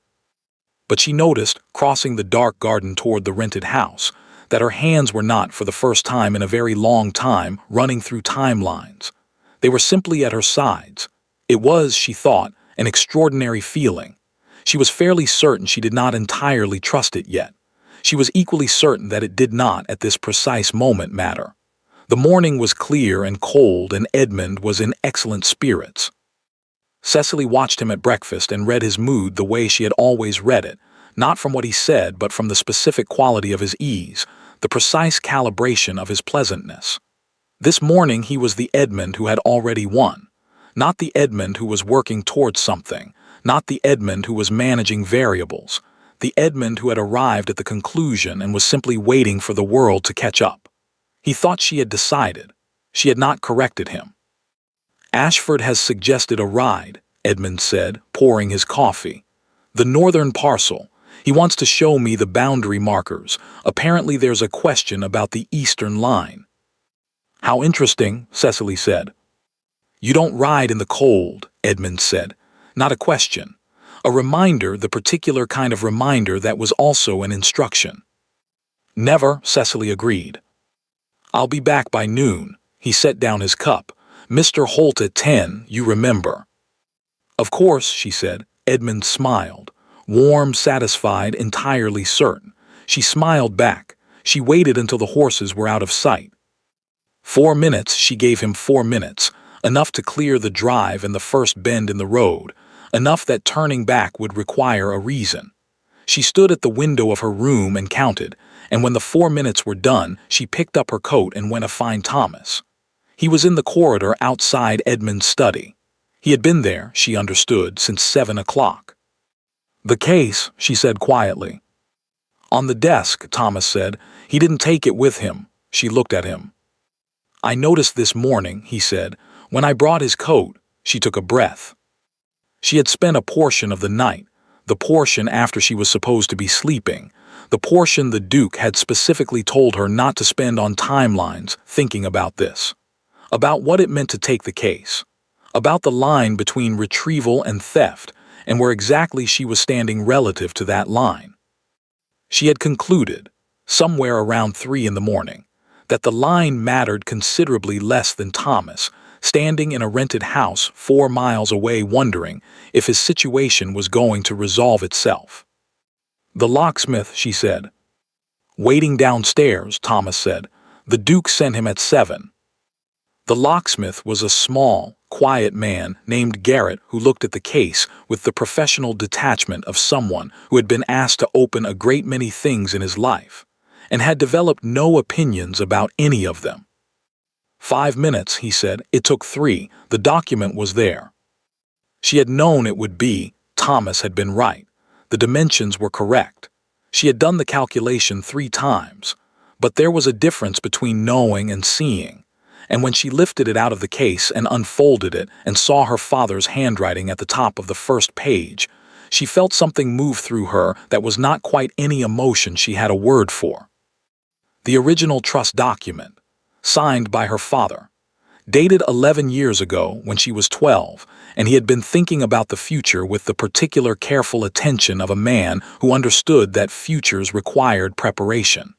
But she noticed, crossing the dark garden toward the rented house, that her hands were not, for the first time in a very long time, running through timelines. They were simply at her sides. It was, she thought, an extraordinary feeling. She was fairly certain she did not entirely trust it yet. She was equally certain that it did not, at this precise moment, matter. The morning was clear and cold, and Edmund was in excellent spirits. Cecily watched him at breakfast and read his mood the way she had always read it, not from what he said but from the specific quality of his ease, the precise calibration of his pleasantness. This morning he was the Edmund who had already won, not the Edmund who was working towards something, not the Edmund who was managing variables, the Edmund who had arrived at the conclusion and was simply waiting for the world to catch up. He thought she had decided. She had not corrected him. "Ashford has suggested a ride," Edmund said, pouring his coffee. "The northern parcel. He wants to show me the boundary markers. Apparently there's a question about the eastern line." "How interesting," Cecily said. "You don't ride in the cold," Edmund said. Not a question. A reminder, the particular kind of reminder that was also an instruction. "Never," Cecily agreed. "I'll be back by noon." He set down his cup. "Mr. Holt at 10, you remember." "Of course," she said. Edmund smiled. Warm, satisfied, entirely certain. She smiled back. She waited until the horses were out of sight. 4 minutes, she gave him 4 minutes, enough to clear the drive and the first bend in the road, enough that turning back would require a reason. She stood at the window of her room and counted, and when the 4 minutes were done, she picked up her coat and went to find Thomas. He was in the corridor outside Edmund's study. He had been there, she understood, since 7 o'clock. "The case," she said quietly. "On the desk," Thomas said. "He didn't take it with him." She looked at him. "I noticed this morning," he said. "When I brought his coat." She took a breath. She had spent a portion of the night, the portion after she was supposed to be sleeping, the portion the Duke had specifically told her not to spend on timelines, thinking about this. About what it meant to take the case. About the line between retrieval and theft, and where exactly she was standing relative to that line. She had concluded, somewhere around 3 in the morning, that the line mattered considerably less than Thomas, standing in a rented house 4 miles away wondering if his situation was going to resolve itself. "The locksmith," she said. "Waiting downstairs," Thomas said. "The Duke sent him at 7. The locksmith was a small, quiet man named Garrett who looked at the case with the professional detachment of someone who had been asked to open a great many things in his life, and had developed no opinions about any of them. 5 minutes, he said. It took 3. The document was there. She had known it would be. Thomas had been right. The dimensions were correct. She had done the calculation 3 times. But there was a difference between knowing and seeing. And when she lifted it out of the case and unfolded it and saw her father's handwriting at the top of the first page, she felt something move through her that was not quite any emotion she had a word for. The original trust document, signed by her father. dated 11 years ago when she was 12, and he had been thinking about the future with the particular careful attention of a man who understood that futures required preparation.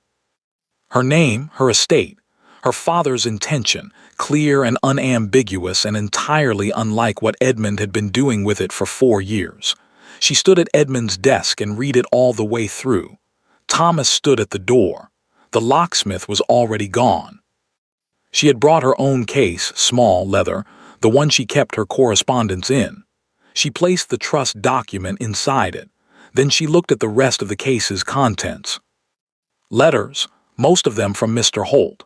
Her name, her estate, her father's intention, clear and unambiguous and entirely unlike what Edmund had been doing with it for 4 years. She stood at Edmund's desk and read it all the way through. Thomas stood at the door. The locksmith was already gone. She had brought her own case, small, leather, the one she kept her correspondence in. She placed the trust document inside it. Then she looked at the rest of the case's contents. Letters, most of them from Mr. Holt.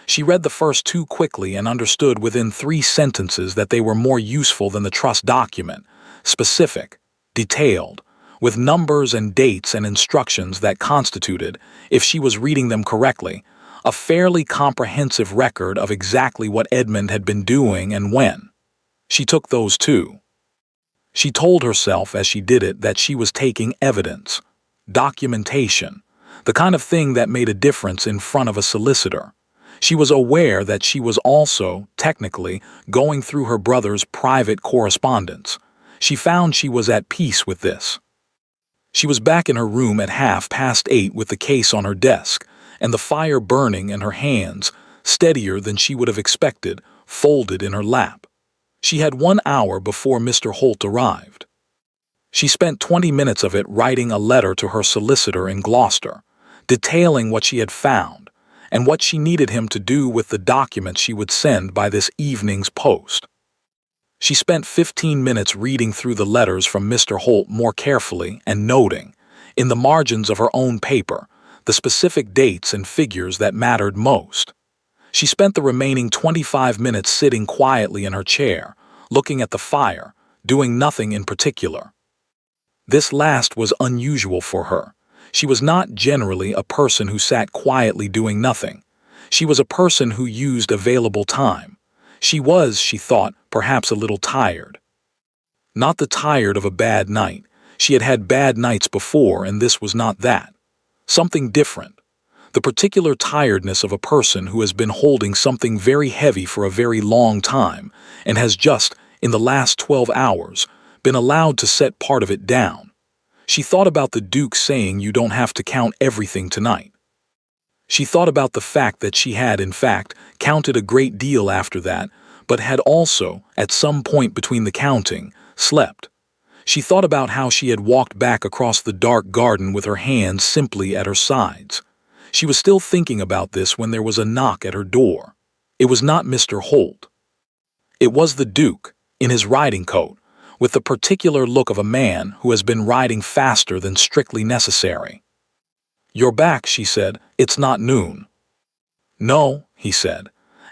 She read the first 2 quickly and understood within 3 sentences that they were more useful than the trust document, specific, detailed, with numbers and dates and instructions that constituted, if she was reading them correctly, a fairly comprehensive record of exactly what Edmund had been doing and when. She took those too. She told herself as she did it that she was taking evidence, documentation, the kind of thing that made a difference in front of a solicitor. She was aware that she was also, technically, going through her brother's private correspondence. She found she was at peace with this. She was back in her room at 8:30 with the case on her desk, and the fire burning in her hands, steadier than she would have expected, folded in her lap. She had 1 hour before Mr. Holt arrived. She spent 20 minutes of it writing a letter to her solicitor in Gloucester, detailing what she had found, and what she needed him to do with the documents she would send by this evening's post. She spent 15 minutes reading through the letters from Mr. Holt more carefully and noting, in the margins of her own paper, the specific dates and figures that mattered most. She spent the remaining 25 minutes sitting quietly in her chair, looking at the fire, doing nothing in particular. This last was unusual for her. She was not generally a person who sat quietly doing nothing. She was a person who used available time. She was, she thought, perhaps a little tired. Not the tired of a bad night. She had had bad nights before, and this was not that. Something different. The particular tiredness of a person who has been holding something very heavy for a very long time and has just, in the last 12 hours, been allowed to set part of it down. She thought about the Duke saying you don't have to count everything tonight. She thought about the fact that she had, in fact, counted a great deal after that, but had also, at some point between the counting, slept. She thought about how she had walked back across the dark garden with her hands simply at her sides. She was still thinking about this when there was a knock at her door. It was not Mr. Holt. It was the Duke, in his riding coat, with the particular look of a man who has been riding faster than strictly necessary. "You're back," she said. "It's not noon." "No," he said.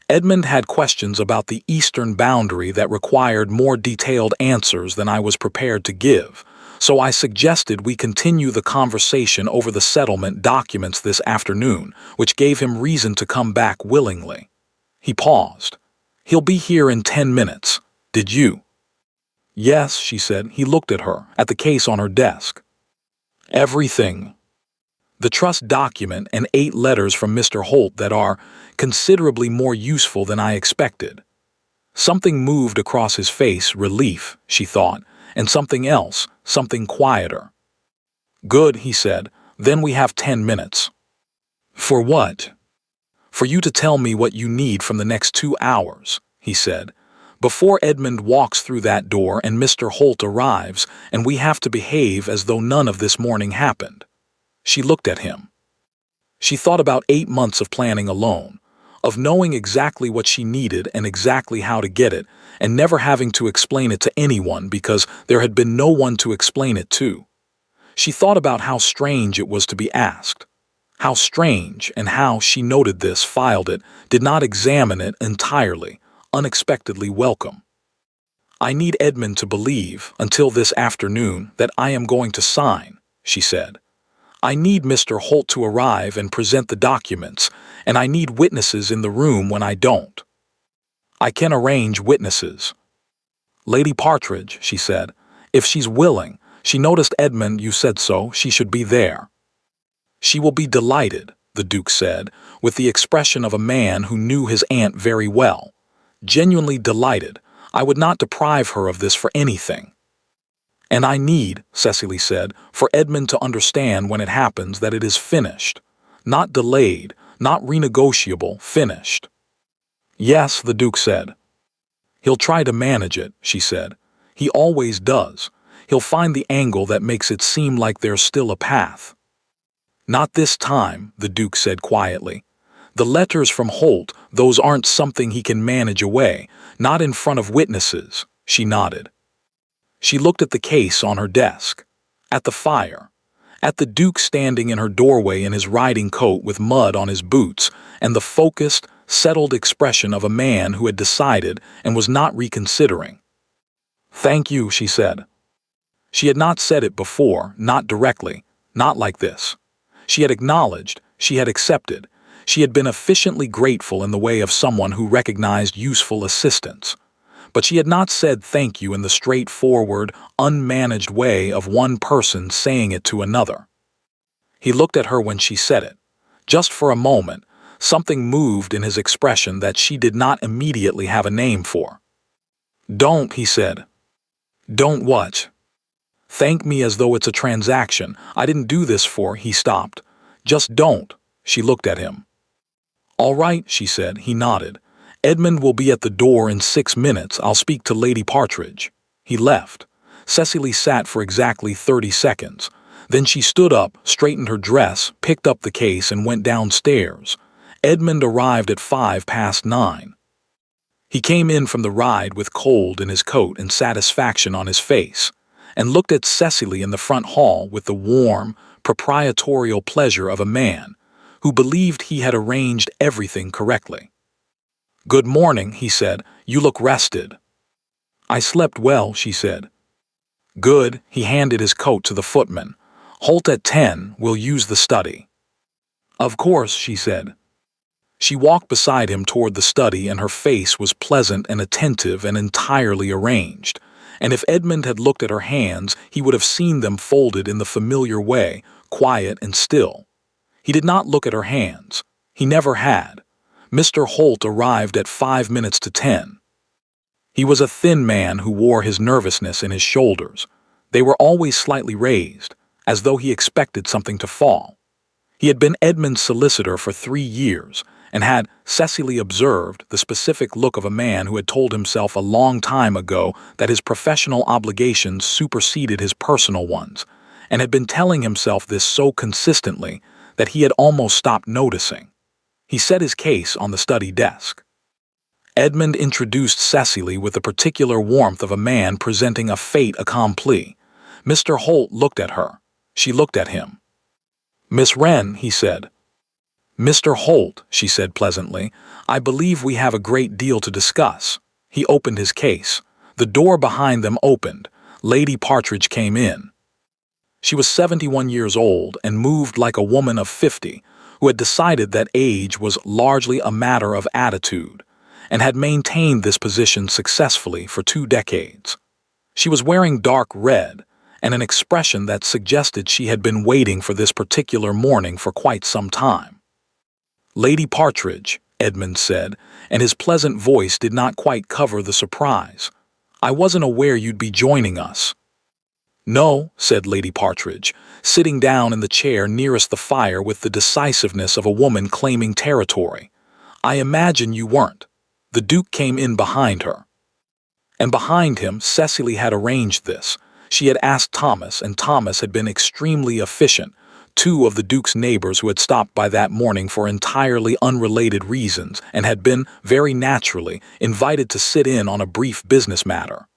Edmund had questions about the eastern boundary that required more detailed answers than I was prepared to give, so I suggested we continue the conversation over the settlement documents this afternoon, which gave him reason to come back willingly. He paused. "He'll be here in 10 minutes. Did you?" "Yes," she said. He looked at her, at the case on her desk. "Everything." The trust document and 8 letters from Mr. Holt that are considerably more useful than I expected. Something moved across his face, relief, she thought, and something else, something quieter. "Good," he said. "Then we have 10 minutes." "For what?" "For you to tell me what you need from the next 2 hours," he said, "before Edmund walks through that door and Mr. Holt arrives, and we have to behave as though none of this morning happened." She looked at him. She thought about 8 months of planning alone, of knowing exactly what she needed and exactly how to get it, and never having to explain it to anyone because there had been no one to explain it to. She thought about how strange it was to be asked. How strange, and how, she noted this, filed it, did not examine it entirely, unexpectedly welcome. "I need Edmund to believe, until this afternoon, that I am going to sign," she said. "I need Mr. Holt to arrive and present the documents, and I need witnesses in the room when I don't." "I can arrange witnesses." "Lady Partridge," she said, "if she's willing, she noticed Edmund, you said so, she should be there." "She will be delighted," the Duke said, with the expression of a man who knew his aunt very well. genuinely delighted. I would not deprive her of this for anything. And I need, Cecily said, for Edmund to understand when it happens that it is finished. Not delayed, not renegotiable, finished. Yes, the Duke said. He'll try to manage it, she said. He always does. He'll find the angle that makes it seem like there's still a path. Not this time, the Duke said quietly. The letters from Holt, those aren't something he can manage away, not in front of witnesses, she nodded. She looked at the case on her desk, at the fire, at the Duke standing in her doorway in his riding coat with mud on his boots, and the focused, settled expression of a man who had decided and was not reconsidering. Thank you, she said. She had not said it before, not directly, not like this. She had acknowledged, she had accepted, she had been efficiently grateful in the way of someone who recognized useful assistance. But she had not said thank you in the straightforward, unmanaged way of one person saying it to another. He looked at her when she said it. Just for a moment, something moved in his expression that she did not immediately have a name for. Don't, he said. Don't what? Thank me as though it's a transaction. I didn't do this for, he stopped. Just don't. She looked at him. All right, she said. He nodded. Edmund will be at the door in 6 minutes. I'll speak to Lady Partridge. He left. Cecily sat for exactly 30 seconds. Then she stood up, straightened her dress, picked up the case, and went downstairs. Edmund arrived at 9:05. He came in from the ride with cold in his coat and satisfaction on his face, and looked at Cecily in the front hall with the warm, proprietorial pleasure of a man who believed he had arranged everything correctly. Good morning, he said. You look rested. I slept well, she said. Good, he handed his coat to the footman. Holt at 10, we'll use the study. Of course, she said. She walked beside him toward the study, and her face was pleasant and attentive and entirely arranged. And if Edmund had looked at her hands, he would have seen them folded in the familiar way, quiet and still. He did not look at her hands. He never had. Mr. Holt arrived at 10:05. He was a thin man who wore his nervousness in his shoulders. They were always slightly raised, as though he expected something to fall. He had been Edmund's solicitor for 3 years, and had, Cecily observed, the specific look of a man who had told himself a long time ago that his professional obligations superseded his personal ones, and had been telling himself this so consistently that he had almost stopped noticing. He set his case on the study desk. Edmund introduced Cecily with the particular warmth of a man presenting a fait accompli. Mr. Holt looked at her. She looked at him. Miss Wren, he said. Mr. Holt, she said pleasantly, I believe we have a great deal to discuss. He opened his case. The door behind them opened. Lady Partridge came in. She was 71 years old and moved like a woman of 50, who had decided that age was largely a matter of attitude, and had maintained this position successfully for 2 decades. She was wearing dark red, and an expression that suggested she had been waiting for this particular morning for quite some time. Lady Partridge, Edmund said, and his pleasant voice did not quite cover the surprise. I wasn't aware you'd be joining us. No, said Lady Partridge, sitting down in the chair nearest the fire with the decisiveness of a woman claiming territory. I imagine you weren't. The Duke came in behind her. And behind him, Cecily had arranged this. She had asked Thomas, and Thomas had been extremely efficient, 2 of the Duke's neighbors who had stopped by that morning for entirely unrelated reasons and had been, very naturally, invited to sit in on a brief business matter.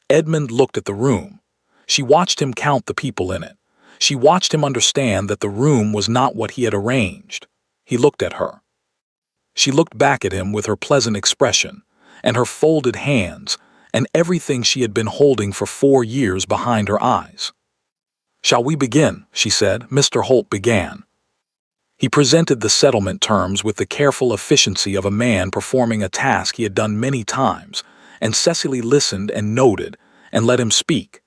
Edmund looked at the room. She watched him count the people in it. She watched him understand that the room was not what he had arranged. He looked at her. She looked back at him with her pleasant expression, and her folded hands, and everything she had been holding for 4 years behind her eyes. Shall we begin? She said. Mr. Holt began. He presented the settlement terms with the careful efficiency of a man performing a task he had done many times, and Cecily listened and noted, and let him speak.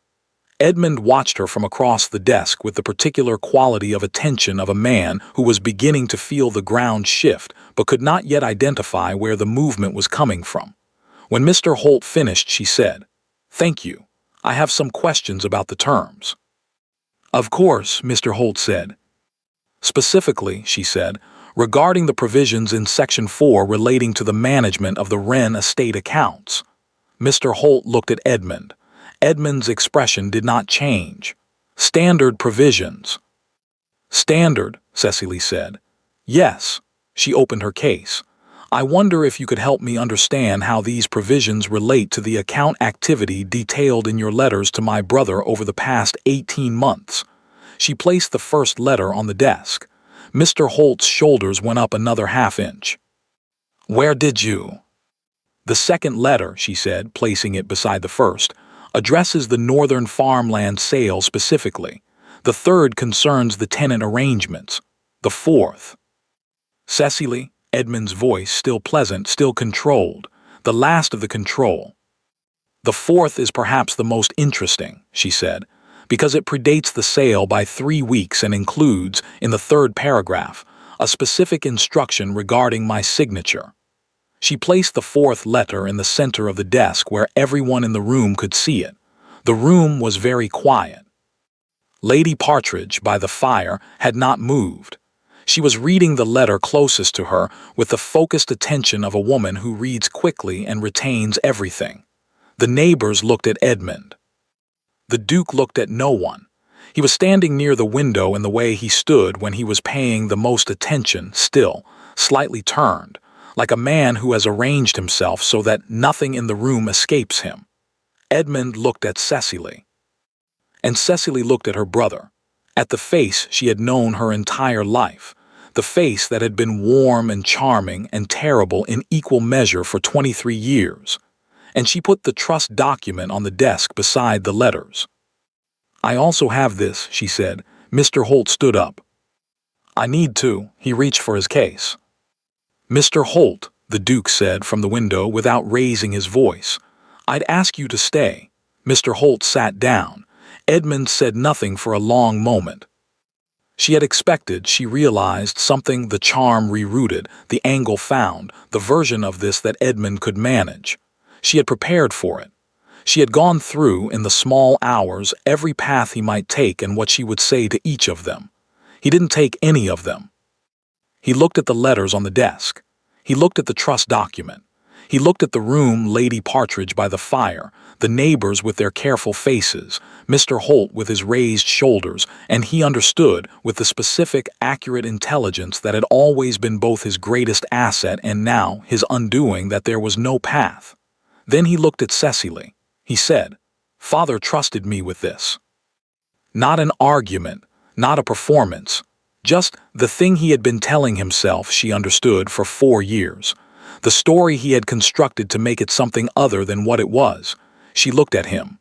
Edmund watched her from across the desk with the particular quality of attention of a man who was beginning to feel the ground shift but could not yet identify where the movement was coming from. When Mr. Holt finished, she said, "Thank you. I have some questions about the terms." "Of course," Mr. Holt said. "Specifically," she said, "regarding the provisions in Section 4 relating to the management of the Wren estate accounts." Mr. Holt looked at Edmund. Edmund's expression did not change. "Standard provisions." "Standard," Cecily said. "Yes." She opened her case. "I wonder if you could help me understand how these provisions relate to the account activity detailed in your letters to my brother over the past 18 months. She placed the first letter on the desk. Mr. Holt's shoulders went up another half-inch. "Where did you—" "The second letter," she said, placing it beside the first, "addresses the northern farmland sale specifically. The third concerns the tenant arrangements. The fourth—" "Cecily," Edmund's voice, still pleasant, still controlled, the last of the control. "The fourth is perhaps the most interesting," she said, "because it predates the sale by 3 weeks and includes, in the third paragraph, a specific instruction regarding my signature." She placed the fourth letter in the center of the desk where everyone in the room could see it. The room was very quiet. Lady Partridge, by the fire, had not moved. She was reading the letter closest to her with the focused attention of a woman who reads quickly and retains everything. The neighbors looked at Edmund. The Duke looked at no one. He was standing near the window in the way he stood when he was paying the most attention, still, slightly turned, like a man who has arranged himself so that nothing in the room escapes him. Edmund looked at Cecily. And Cecily looked at her brother, at the face she had known her entire life, the face that had been warm and charming and terrible in equal measure for 23 years. And she put the trust document on the desk beside the letters. "I also have this," she said. Mr. Holt stood up. "I need to." He reached for his case. "Mr. Holt," the Duke said from the window without raising his voice, "I'd ask you to stay." Mr. Holt sat down. Edmund said nothing for a long moment. She had expected, she realized, something, the charm rerouted, the angle found, the version of this that Edmund could manage. She had prepared for it. She had gone through, in the small hours, every path he might take and what she would say to each of them. He didn't take any of them. He looked at the letters on the desk. He looked at the trust document. He looked at the room, Lady Partridge by the fire, the neighbors with their careful faces, Mr. Holt with his raised shoulders, and he understood, with the specific, accurate intelligence that had always been both his greatest asset and now his undoing, that there was no path. Then he looked at Cecily. He said, "Father trusted me with this." Not an argument, not a performance, just the thing he had been telling himself, she understood, for 4 years. The story he had constructed to make it something other than what it was. She looked at him.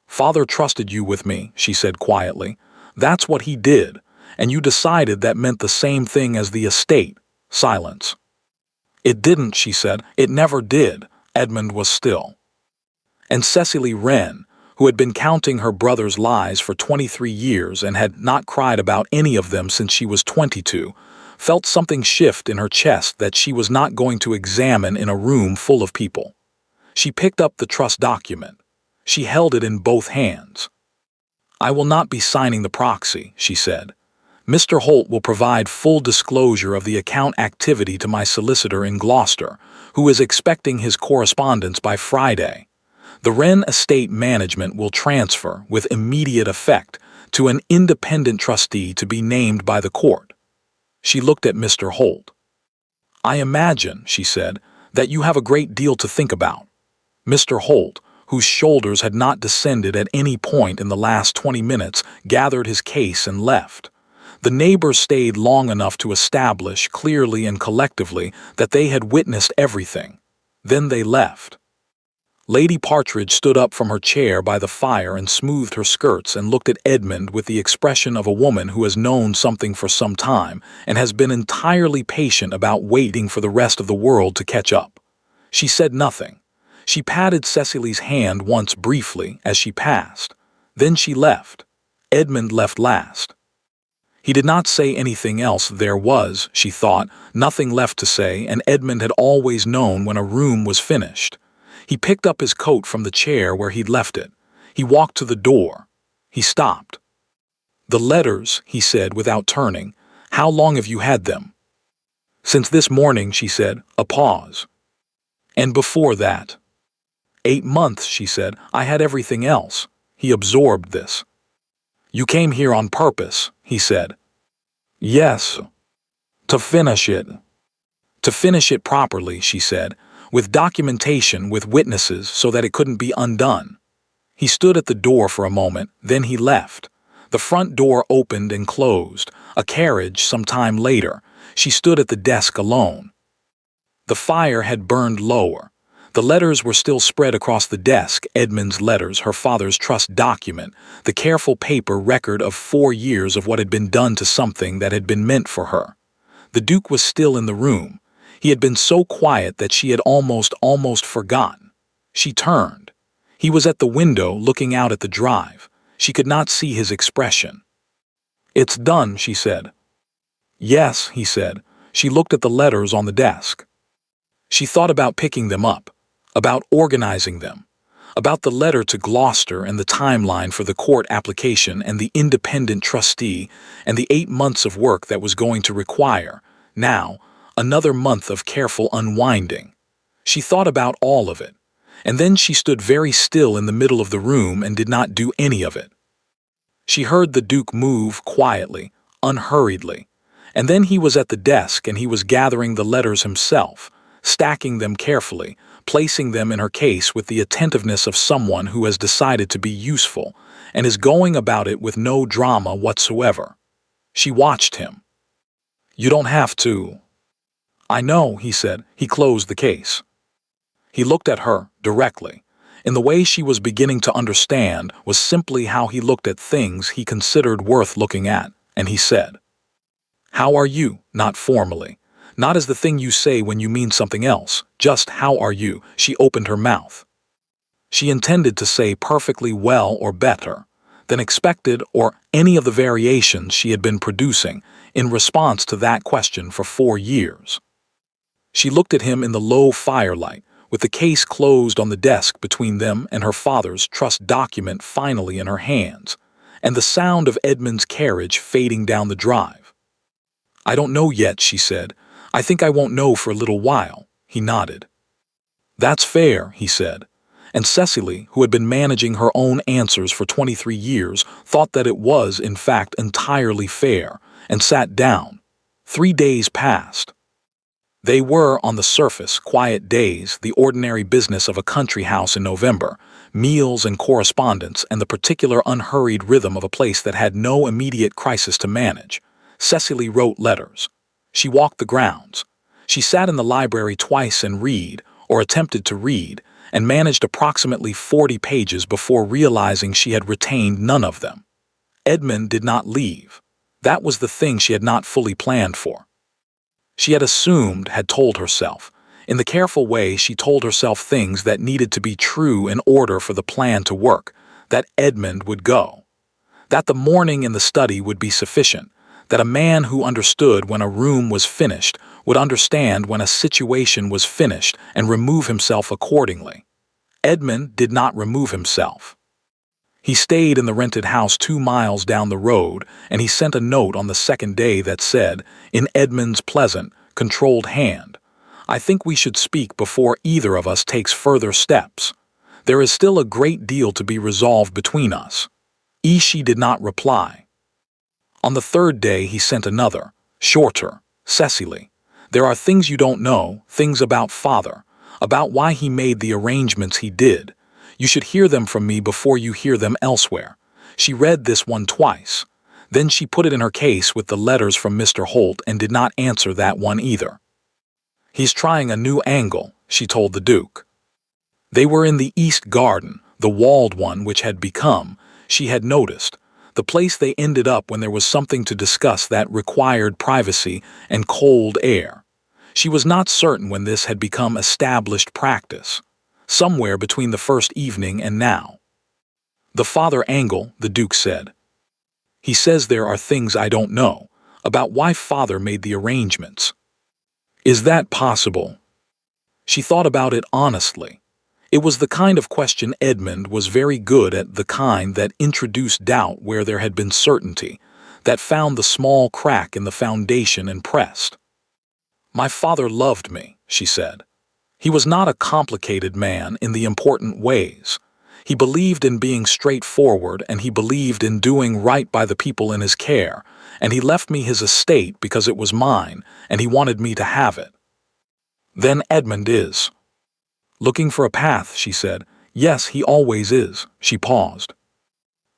"Father trusted you with me," she said quietly. "That's what he did, and you decided that meant the same thing as the estate." Silence. "It didn't," she said. "It never did." Edmund was still. And Cecily Wren, who had been counting her brother's lies for 23 years and had not cried about any of them since she was 22, felt something shift in her chest that she was not going to examine in a room full of people. She picked up the trust document. She held it in both hands. "I will not be signing the proxy," she said. "Mr. Holt will provide full disclosure of the account activity to my solicitor in Gloucester, who is expecting his correspondence by Friday. The Wren estate management will transfer, with immediate effect, to an independent trustee to be named by the court." She looked at Mr. Holt. "I imagine," she said, "that you have a great deal to think about." Mr. Holt, whose shoulders had not descended at any point in the last 20 minutes, gathered his case and left. The neighbors stayed long enough to establish, clearly and collectively, that they had witnessed everything. Then they left. Lady Partridge stood up from her chair by the fire and smoothed her skirts and looked at Edmund with the expression of a woman who has known something for some time and has been entirely patient about waiting for the rest of the world to catch up. She said nothing. She patted Cecily's hand once briefly as she passed. Then she left. Edmund left last. He did not say anything else. There was, she thought, nothing left to say, and Edmund had always known when a room was finished. He picked up his coat from the chair where he'd left it. He walked to the door. He stopped. "The letters," he said without turning. "How long have you had them?" "Since this morning," she said, a pause. "And before that?" "8 months," she said. "I had everything else." He absorbed this. "You came here on purpose," he said. "Yes. To finish it." "To finish it properly," she said, "with documentation, with witnesses, so that it couldn't be undone." He stood at the door for a moment, then he left. The front door opened and closed. A carriage some time later. She stood at the desk alone. The fire had burned lower. The letters were still spread across the desk, Edmund's letters, her father's trust document, the careful paper record of 4 years of what had been done to something that had been meant for her. The Duke was still in the room. He had been so quiet that she had almost forgotten. She turned. He was at the window looking out at the drive. She could not see his expression. "It's done," she said. "Yes," he said. She looked at the letters on the desk. She thought about picking them up, about organizing them, about the letter to Gloucester and the timeline for the court application and the independent trustee and the 8 months of work that was going to require, now, another month of careful unwinding. She thought about all of it, and then she stood very still in the middle of the room and did not do any of it. She heard the Duke move quietly, unhurriedly, and then he was at the desk and he was gathering the letters himself, stacking them carefully, placing them in her case with the attentiveness of someone who has decided to be useful and is going about it with no drama whatsoever. She watched him. "You don't have to." "I know," he said. He closed the case. He looked at her directly. In the way she was beginning to understand was simply how he looked at things he considered worth looking at, and he said, "How are you?" Not formally. Not as the thing you say when you mean something else, just "how are you?" She opened her mouth. She intended to say perfectly well or better than expected or any of the variations she had been producing in response to that question for 4 years. She looked at him in the low firelight, with the case closed on the desk between them and her father's trust document finally in her hands, and the sound of Edmund's carriage fading down the drive. "I don't know yet," she said. "I think I won't know for a little while." He nodded. "That's fair," he said. And Cecily, who had been managing her own answers for 23 years, thought that it was, in fact, entirely fair, and sat down. 3 days passed. They were, on the surface, quiet days, the ordinary business of a country house in November, meals and correspondence and the particular unhurried rhythm of a place that had no immediate crisis to manage. Cecily wrote letters. She walked the grounds. She sat in the library twice and read, or attempted to read, and managed approximately 40 pages before realizing she had retained none of them. Edmund did not leave. That was the thing she had not fully planned for. She had assumed, had told herself. In the careful way she told herself things that needed to be true in order for the plan to work, that Edmund would go. That the morning in the study would be sufficient, that a man who understood when a room was finished would understand when a situation was finished and remove himself accordingly. Edmund did not remove himself. He stayed in the rented house 2 miles down the road, and he sent a note on the second day that said, in Edmund's pleasant, controlled hand, "I think we should speak before either of us takes further steps. There is still a great deal to be resolved between us." She did not reply. On the third day he sent another, shorter, "Cecily, there are things you don't know, things about father, about why he made the arrangements he did. You should hear them from me before you hear them elsewhere." She read this one twice. Then she put it in her case with the letters from Mr. Holt and did not answer that one either. "He's trying a new angle," she told the Duke. They were in the East Garden, the walled one which had become, she had noticed, the place they ended up when there was something to discuss that required privacy and cold air. She was not certain when this had become established practice. Somewhere between the first evening and now. "The father angle," the Duke said. "He says there are things I don't know, about why father made the arrangements." "Is that possible?" She thought about it honestly. It was the kind of question Edmund was very good at, the kind that introduced doubt where there had been certainty, that found the small crack in the foundation and pressed. "My father loved me," she said. "He was not a complicated man in the important ways. He believed in being straightforward, and he believed in doing right by the people in his care, and he left me his estate because it was mine, and he wanted me to have it." "Then Edmund is looking for a path," she said. "Yes, he always is." She paused.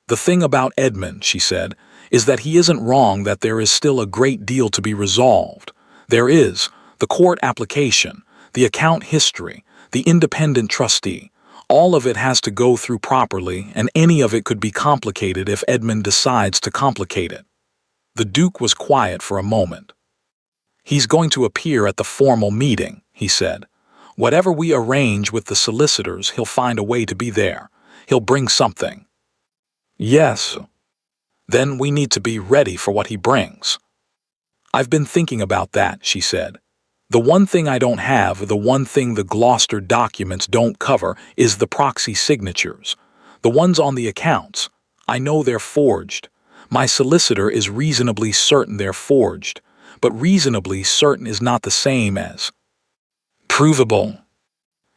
"The thing about Edmund," she said, "is that he isn't wrong, that there is still a great deal to be resolved. There is the court application, the account history, the independent trustee. All of it has to go through properly, and any of it could be complicated if Edmund decides to complicate it." The Duke was quiet for a moment. "He's going to appear at the formal meeting," he said. "Whatever we arrange with the solicitors, he'll find a way to be there. He'll bring something." "Yes. Then we need to be ready for what he brings." "I've been thinking about that," she said. "The one thing I don't have, the one thing the Gloucester documents don't cover, is the proxy signatures. The ones on the accounts. I know they're forged. My solicitor is reasonably certain they're forged. But reasonably certain is not the same as provable.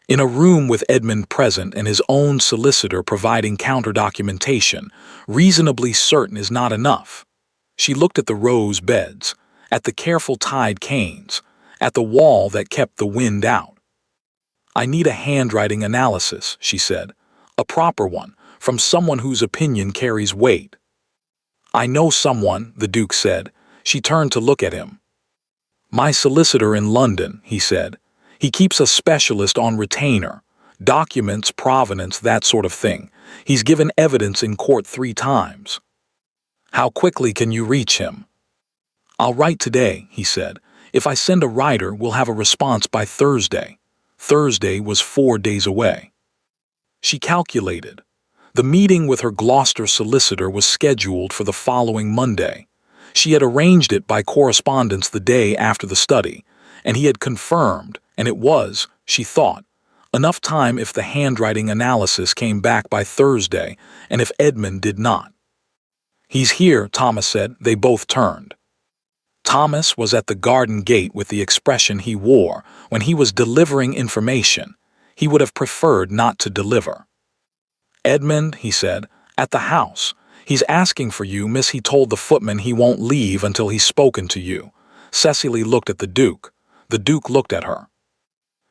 In a room with Edmund present and his own solicitor providing counter-documentation, reasonably certain is not enough." She looked at the rose beds, at the careful tied canes, at the wall that kept the wind out. "I need a handwriting analysis," she said. "A proper one, from someone whose opinion carries weight." "I know someone," the Duke said. She turned to look at him. "My solicitor in London," he said. "He keeps a specialist on retainer. Documents, provenance, that sort of thing. He's given evidence in court 3 times. How quickly can you reach him?" "I'll write today," he said. "If I send a writer, we'll have a response by Thursday." Thursday was 4 days away. She calculated. The meeting with her Gloucester solicitor was scheduled for the following Monday. She had arranged it by correspondence the day after the study, and he had confirmed, and it was, she thought, enough time if the handwriting analysis came back by Thursday, and if Edmund did not. "He's here," Thomas said. They both turned. Thomas was at the garden gate with the expression he wore when he was delivering information. He would have preferred not to deliver. "Edmund," he said, "at the house. He's asking for you, miss. He told the footman he won't leave until he's spoken to you." Cecily looked at the Duke. The Duke looked at her.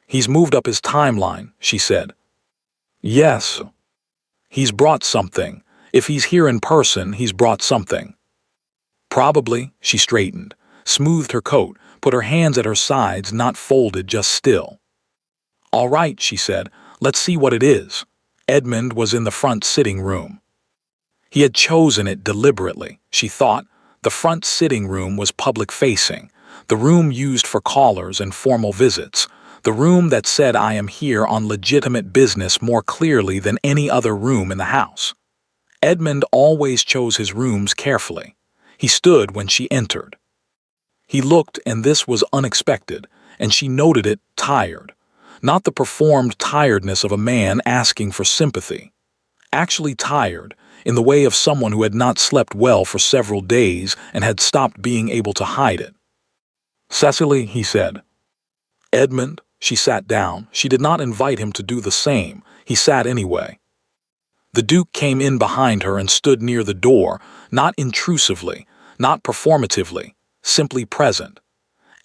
"He's moved up his timeline," she said. "Yes. He's brought something. If he's here in person, he's brought something." "Probably." She straightened, smoothed her coat, put her hands at her sides, not folded, just still. "All right," she said. "Let's see what it is." Edmund was in the front sitting room. He had chosen it deliberately, she thought. The front sitting room was public-facing, the room used for callers and formal visits, the room that said "I am here on legitimate business" more clearly than any other room in the house. Edmund always chose his rooms carefully. He stood when she entered. He looked, and this was unexpected, and she noted it, tired. Not the performed tiredness of a man asking for sympathy. Actually tired, in the way of someone who had not slept well for several days and had stopped being able to hide it. "Cecily," he said. "Edmund." She sat down. She did not invite him to do the same. He sat anyway. The Duke came in behind her and stood near the door, not intrusively, not performatively, simply present.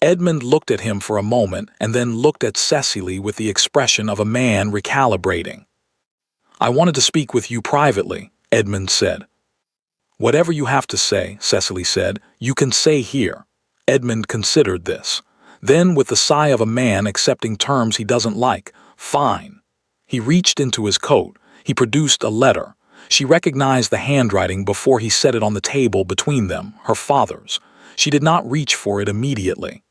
Edmund looked at him for a moment and then looked at Cecily with the expression of a man recalibrating. "I wanted to speak with you privately," Edmund said. "Whatever you have to say," Cecily said, "you can say here." Edmund considered this. Then, with the sigh of a man accepting terms he doesn't like, "Fine." He reached into his coat. He produced a letter. She recognized the handwriting before he set it on the table between them, her father's. She did not reach for it immediately.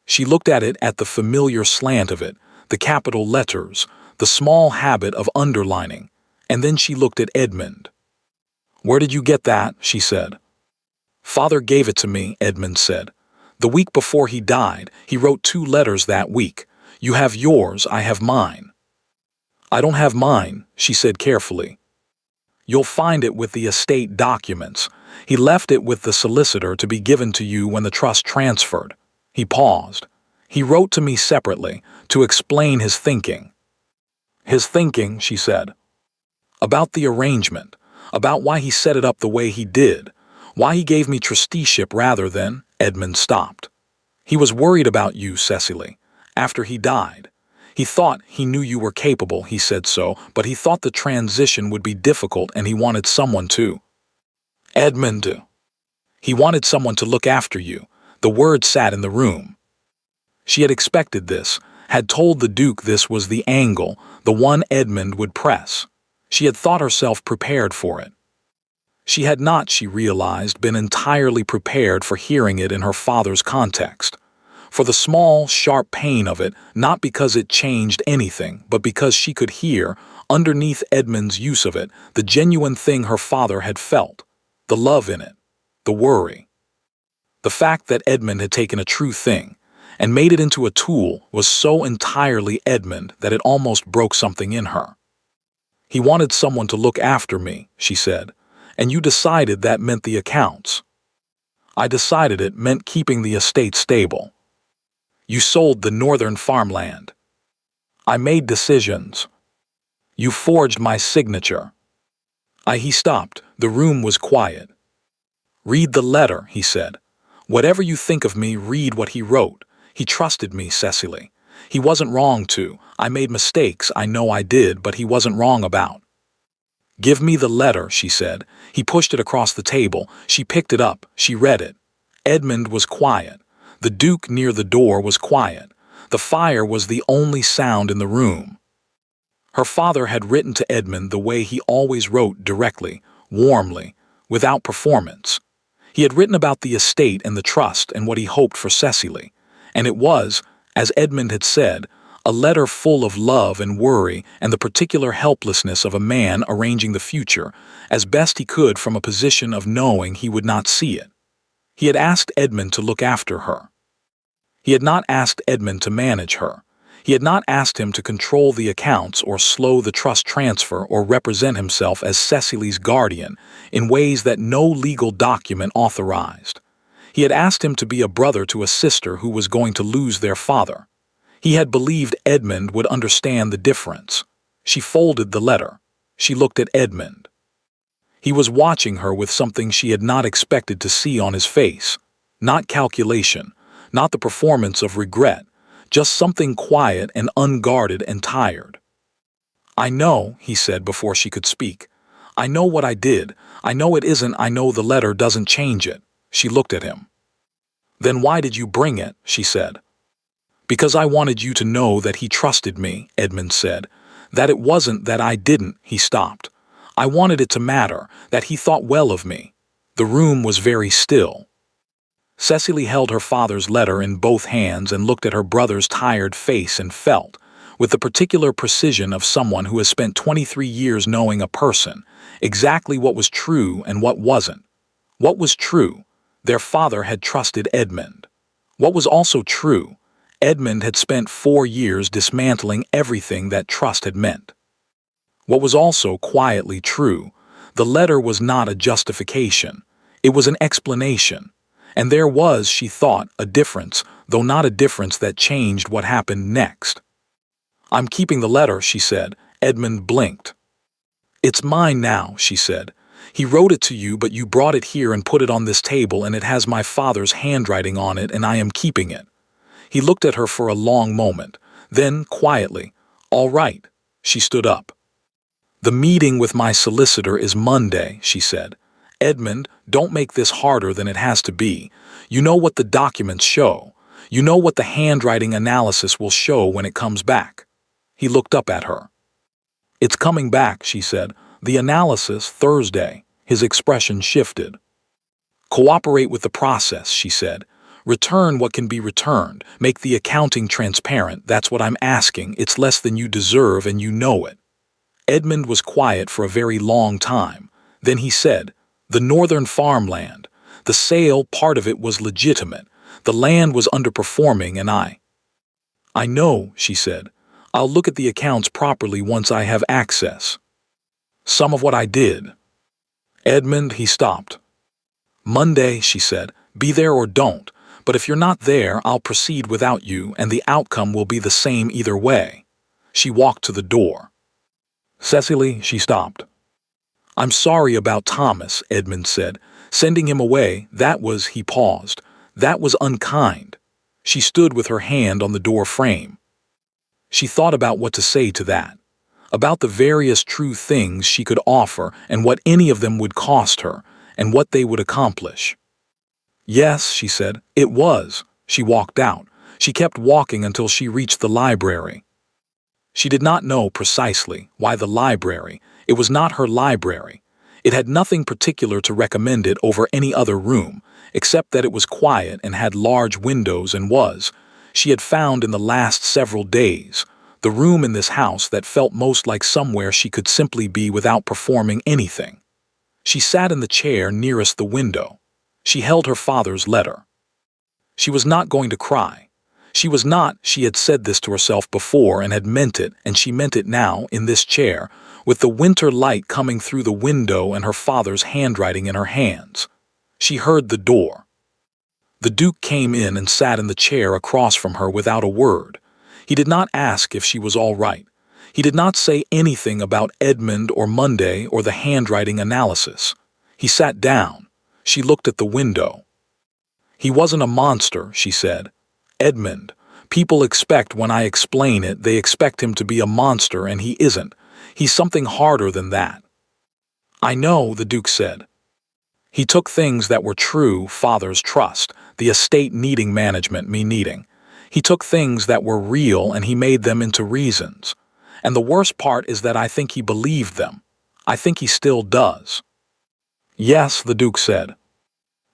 She looked at it, at the familiar slant of it, the capital letters, the small habit of underlining, and then she looked at Edmund. "Where did you get that?" she said. "Father gave it to me," Edmund said. "The week before he died, he wrote 2 letters that week. You have yours, I have mine." I don't have mine, she said carefully. You'll find it with the estate documents. He left it with the solicitor to be given to you when the trust transferred. He paused. He wrote to me separately to explain his thinking. His thinking, she said. About the arrangement, about why he set it up the way he did, why he gave me trusteeship rather than— Edmund stopped. He was worried about you, Cecily, after he died. He thought he knew you were capable, he said so, but he thought the transition would be difficult and he wanted someone to. Edmund. He wanted someone to look after you. The word sat in the room. She had expected this, had told the Duke this was the angle, the one Edmund would press. She had thought herself prepared for it. She had not, she realized, been entirely prepared for hearing it in her father's context. For the small, sharp pain of it, not because it changed anything, but because she could hear, underneath Edmund's use of it, the genuine thing her father had felt, the love in it, the worry. The fact that Edmund had taken a true thing and made it into a tool was so entirely Edmund that it almost broke something in her. He wanted someone to look after me, she said, and you decided that meant the accounts. I decided it meant keeping the estate stable. You sold the northern farmland. I made decisions. You forged my signature. He stopped. The room was quiet. Read the letter, he said. Whatever you think of me, read what he wrote. He trusted me, Cecily. He wasn't wrong to. I made mistakes, I know I did, but he wasn't wrong about. Give me the letter, she said. He pushed it across the table. She picked it up. She read it. Edmund was quiet. The Duke near the door was quiet. The fire was the only sound in the room. Her father had written to Edmund the way he always wrote, directly, warmly, without performance. He had written about the estate and the trust and what he hoped for Cecily. And it was, as Edmund had said, a letter full of love and worry and the particular helplessness of a man arranging the future as best he could from a position of knowing he would not see it. He had asked Edmund to look after her. He had not asked Edmund to manage her. He had not asked him to control the accounts or slow the trust transfer or represent himself as Cecily's guardian in ways that no legal document authorized. He had asked him to be a brother to a sister who was going to lose their father. He had believed Edmund would understand the difference. She folded the letter. She looked at Edmund. He was watching her with something she had not expected to see on his face. Not calculation, not the performance of regret, just something quiet and unguarded and tired. I know, he said before she could speak. I know what I did. I know it isn't. I know the letter doesn't change it. She looked at him. Then why did you bring it? She said. Because I wanted you to know that he trusted me, Edmund said. That it wasn't that I didn't, he stopped. I wanted it to matter, that he thought well of me. The room was very still. Cecily held her father's letter in both hands and looked at her brother's tired face and felt, with the particular precision of someone who has spent 23 years knowing a person, exactly what was true and what wasn't. What was true? Their father had trusted Edmund. What was also true? Edmund had spent 4 years dismantling everything that trust had meant. What was also quietly true? The letter was not a justification. It was an explanation. And there was, she thought, a difference, though not a difference that changed what happened next. I'm keeping the letter, she said. Edmund blinked. It's mine now, she said. He wrote it to you, but you brought it here and put it on this table, and it has my father's handwriting on it, and I am keeping it. He looked at her for a long moment. Then, quietly, all right. She stood up. The meeting with my solicitor is Monday, she said. Edmund, don't make this harder than it has to be. You know what the documents show. You know what the handwriting analysis will show when it comes back. He looked up at her. It's coming back, she said. The analysis, Thursday. His expression shifted. Cooperate with the process, she said. Return what can be returned. Make the accounting transparent. That's what I'm asking. It's less than you deserve and you know it. Edmund was quiet for a very long time. Then he said, the northern farmland. The sale, part of it was legitimate. The land was underperforming and I know, she said. I'll look at the accounts properly once I have access. Some of what I did. Edmund, he stopped. Monday, she said, be there or don't, but if you're not there, I'll proceed without you and the outcome will be the same either way. She walked to the door. Cecily, she stopped. I'm sorry about Thomas, Edmund said. Sending him away, he paused. That was unkind. She stood with her hand on the door frame. She thought about what to say to that, about the various true things she could offer and what any of them would cost her and what they would accomplish. Yes, she said, it was. She walked out. She kept walking until she reached the library. She did not know precisely why the library. It was not her library. It had nothing particular to recommend it over any other room, except that it was quiet and had large windows and was, she had found in the last several days, the room in this house that felt most like somewhere she could simply be without performing anything. She sat in the chair nearest the window. She held her father's letter. She was not going to cry. She had said this to herself before and had meant it, and she meant it now, in this chair, with the winter light coming through the window and her father's handwriting in her hands. She heard the door. The Duke came in and sat in the chair across from her without a word. He did not ask if she was all right. He did not say anything about Edmund or Monday or the handwriting analysis. He sat down. She looked at the window. He wasn't a monster, she said. Edmund. People expect when I explain it, they expect him to be a monster, and he isn't. He's something harder than that. I know, the Duke said. He took things that were true, father's trust, the estate needing management, me needing. He took things that were real and he made them into reasons. And the worst part is that I think he believed them. I think he still does. Yes, the Duke said.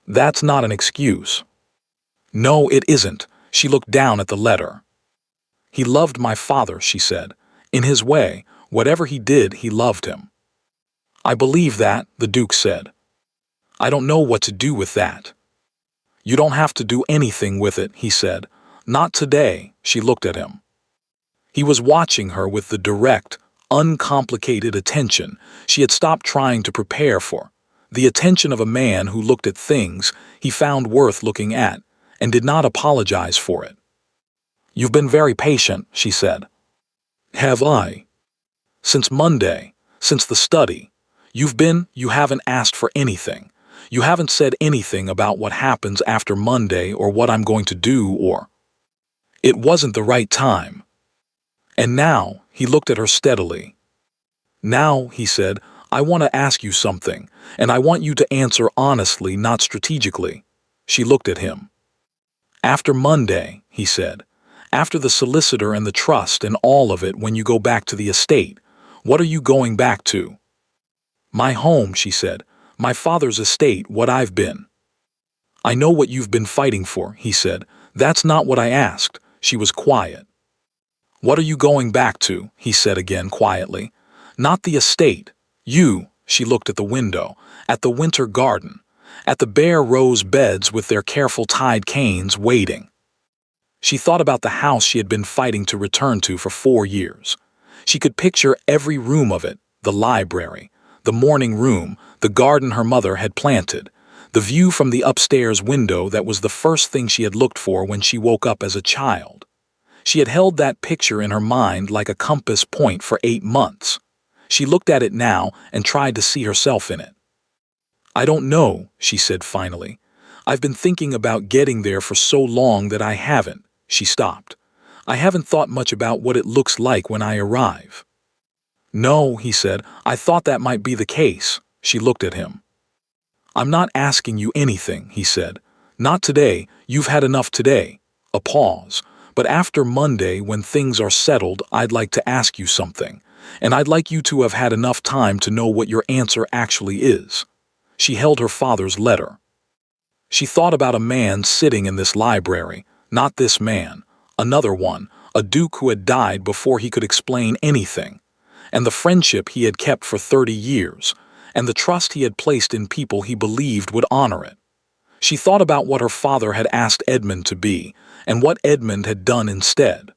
That's not an excuse. No, it isn't. She looked down at the letter. He loved my father, she said. In his way, whatever he did, he loved him. I believe that, the Duke said. I don't know what to do with that. You don't have to do anything with it, he said. Not today, she looked at him. He was watching her with the direct, uncomplicated attention she had stopped trying to prepare for, the attention of a man who looked at things he found worth looking at and did not apologize for it. You've been very patient, she said. Have I? Since Monday, since the study, you haven't asked for anything. You haven't said anything about what happens after Monday or what I'm going to do or... It wasn't the right time. And now, he looked at her steadily. Now, he said, I want to ask you something, and I want you to answer honestly, not strategically. She looked at him. After Monday, he said, after the solicitor and the trust and all of it, when you go back to the estate, what are you going back to? My home, she said, my father's estate, what I've been. I know what you've been fighting for, he said. That's not what I asked. She was quiet. What are you going back to? He said again quietly. Not the estate. You, she looked at the window, at the winter garden, at the bare rose beds with their careful tied canes waiting. She thought about the house she had been fighting to return to for 4 years. She could picture every room of it, the library, the morning room, the garden her mother had planted, the view from the upstairs window that was the first thing she had looked for when she woke up as a child. She had held that picture in her mind like a compass point for 8 months. She looked at it now and tried to see herself in it. I don't know, she said finally. I've been thinking about getting there for so long that I haven't. She stopped. I haven't thought much about what it looks like when I arrive. No, he said, I thought that might be the case. She looked at him. I'm not asking you anything, he said. Not today, you've had enough today. A pause. But after Monday, when things are settled, I'd like to ask you something. And I'd like you to have had enough time to know what your answer actually is. She held her father's letter. She thought about a man sitting in this library, not this man, another one, a duke who had died before he could explain anything, and the friendship he had kept for 30 years, and the trust he had placed in people he believed would honor it. She thought about what her father had asked Edmund to be, and what Edmund had done instead.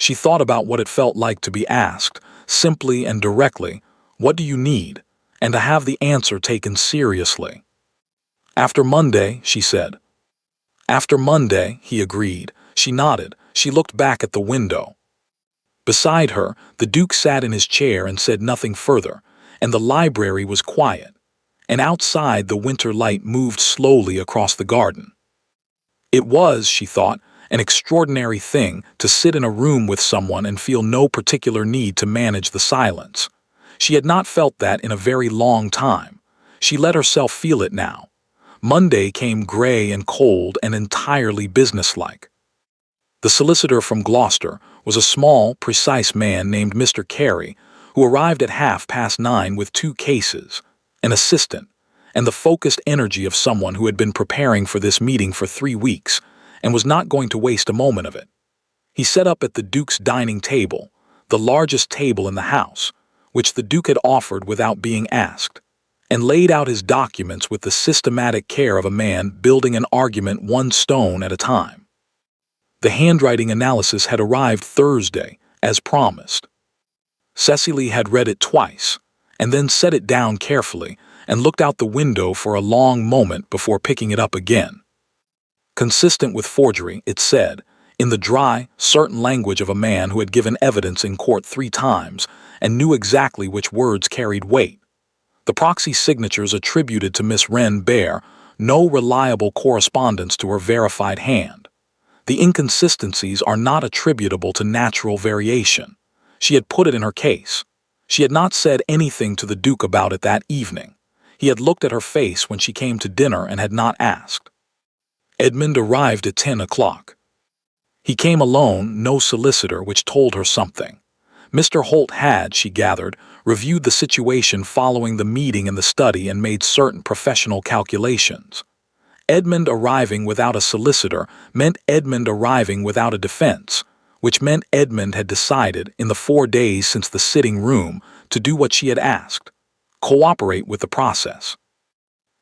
She thought about what it felt like to be asked, simply and directly, "What do you need?" and to have the answer taken seriously. "After Monday," she said. "After Monday," he agreed. She nodded. She looked back at the window. Beside her, the Duke sat in his chair and said nothing further, and the library was quiet. And outside, the winter light moved slowly across the garden. It was, she thought, an extraordinary thing to sit in a room with someone and feel no particular need to manage the silence. She had not felt that in a very long time. She let herself feel it now. Monday came gray and cold and entirely businesslike. The solicitor from Gloucester was a small, precise man named Mr. Carey, who arrived at 9:30 with 2 cases, an assistant, and the focused energy of someone who had been preparing for this meeting for 3 weeks and was not going to waste a moment of it. He set up at the Duke's dining table, the largest table in the house, which the Duke had offered without being asked, and laid out his documents with the systematic care of a man building an argument 1 stone at a time. The handwriting analysis had arrived Thursday, as promised. Cecily had read it twice, and then set it down carefully and looked out the window for a long moment before picking it up again. Consistent with forgery, it said, in the dry, certain language of a man who had given evidence in court 3 times and knew exactly which words carried weight. The proxy signatures attributed to Miss Wren bear no reliable correspondence to her verified hand. The inconsistencies are not attributable to natural variation. She had put it in her case. She had not said anything to the Duke about it that evening. He had looked at her face when she came to dinner and had not asked. Edmund arrived at 10 o'clock. He came alone, no solicitor, which told her something. Mr. Holt had, she gathered, reviewed the situation following the meeting in the study and made certain professional calculations. Edmund arriving without a solicitor meant Edmund arriving without a defense, which meant Edmund had decided, in the 4 days since the sitting room, to do what she had asked, cooperate with the process.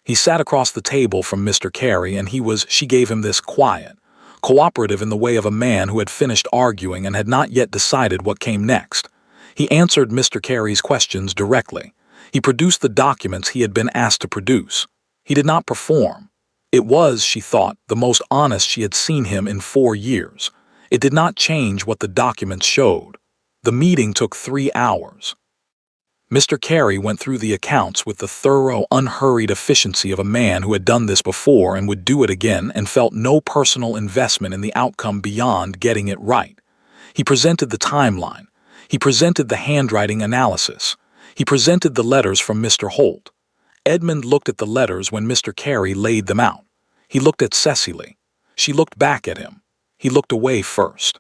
He sat across the table from Mr. Carey, and she gave him this quiet, cooperative in the way of a man who had finished arguing and had not yet decided what came next. He answered Mr. Carey's questions directly. He produced the documents he had been asked to produce. He did not perform. It was, she thought, the most honest she had seen him in 4 years. It did not change what the documents showed. The meeting took 3 hours. Mr. Carey went through the accounts with the thorough, unhurried efficiency of a man who had done this before and would do it again and felt no personal investment in the outcome beyond getting it right. He presented the timeline. He presented the handwriting analysis. He presented the letters from Mr. Holt. Edmund looked at the letters when Mr. Carey laid them out. He looked at Cecily. She looked back at him. He looked away first.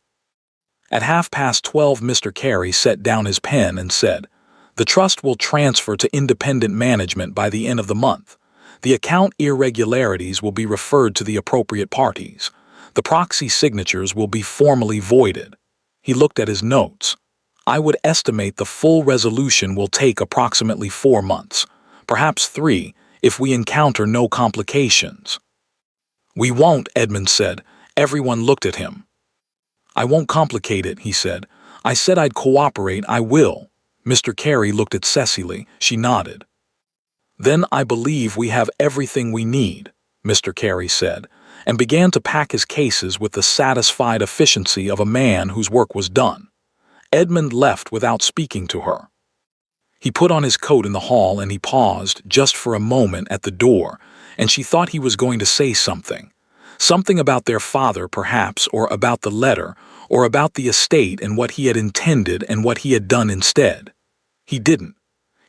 At 12:30, Mr. Carey set down his pen and said, "The trust will transfer to independent management by the end of the month. The account irregularities will be referred to the appropriate parties. The proxy signatures will be formally voided." He looked at his notes. "I would estimate the full resolution will take approximately 4 months, perhaps 3, if we encounter no complications." "We won't," Edmund said. Everyone looked at him. "I won't complicate it," he said. "I said I'd cooperate. I will." Mr. Carey looked at Cecily. She nodded. "Then I believe we have everything we need," Mr. Carey said, and began to pack his cases with the satisfied efficiency of a man whose work was done. Edmund left without speaking to her. He put on his coat in the hall and he paused just for a moment at the door, and she thought he was going to say something. Something about their father, perhaps, or about the letter, or about the estate and what he had intended and what he had done instead. He didn't.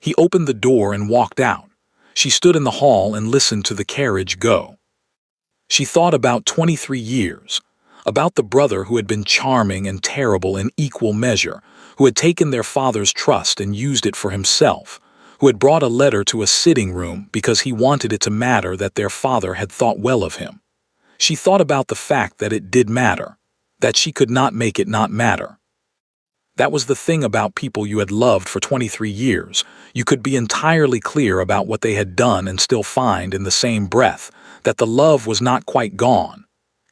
He opened the door and walked out. She stood in the hall and listened to the carriage go. She thought about 23 years, about the brother who had been charming and terrible in equal measure, who had taken their father's trust and used it for himself, who had brought a letter to a sitting room because he wanted it to matter that their father had thought well of him. She thought about the fact that it did matter, that she could not make it not matter. That was the thing about people you had loved for 23 years. You could be entirely clear about what they had done and still find in the same breath that the love was not quite gone.